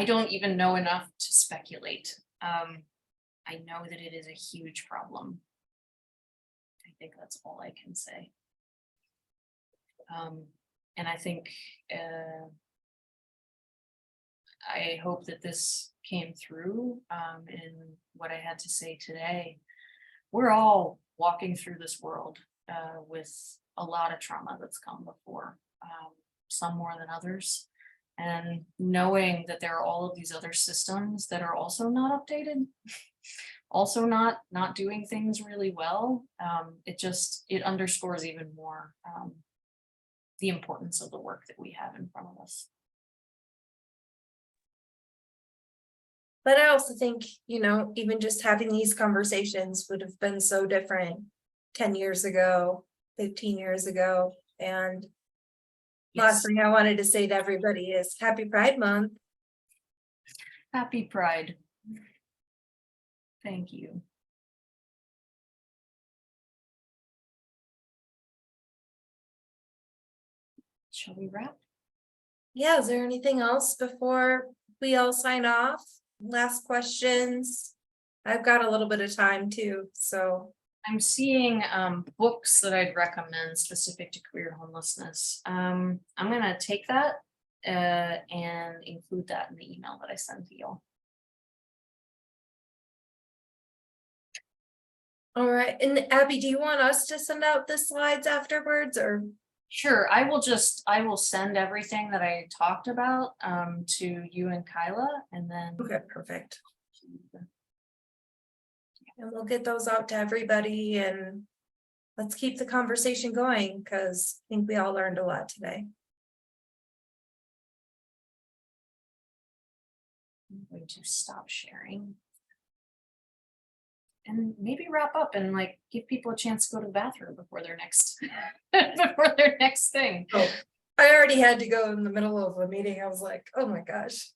don't even know enough to speculate. I know that it is a huge problem. I think that's all I can say. And I think I hope that this came through in what I had to say today. We're all walking through this world with a lot of trauma that's come before, some more than others. And knowing that there are all of these other systems that are also not updated, also not doing things really well, it underscores even more the importance of the work that we have in front of us. But I also think, even just having these conversations would have been so different 10 years ago, 15 years ago. And last thing I wanted to say to everybody is Happy Pride Month. Happy Pride. Thank you. Shall we wrap? Yeah, is there anything else before we all sign off? Last questions? I've got a little bit of time too, so. I'm seeing books that I'd recommend specific to queer homelessness. I'm gonna take that and include that in the email that I send to y'all. All right, and Abby, do you want us to send out the slides afterwards, or? Sure, I will send everything that I talked about to you and Kyla, and then. Okay, perfect. And we'll get those out to everybody, and let's keep the conversation going, because I think we all learned a lot today. I'm going to stop sharing. And maybe wrap up and like give people a chance to go to the bathroom before their next before their next thing. Oh, I already had to go in the middle of a meeting. I was like, oh my gosh.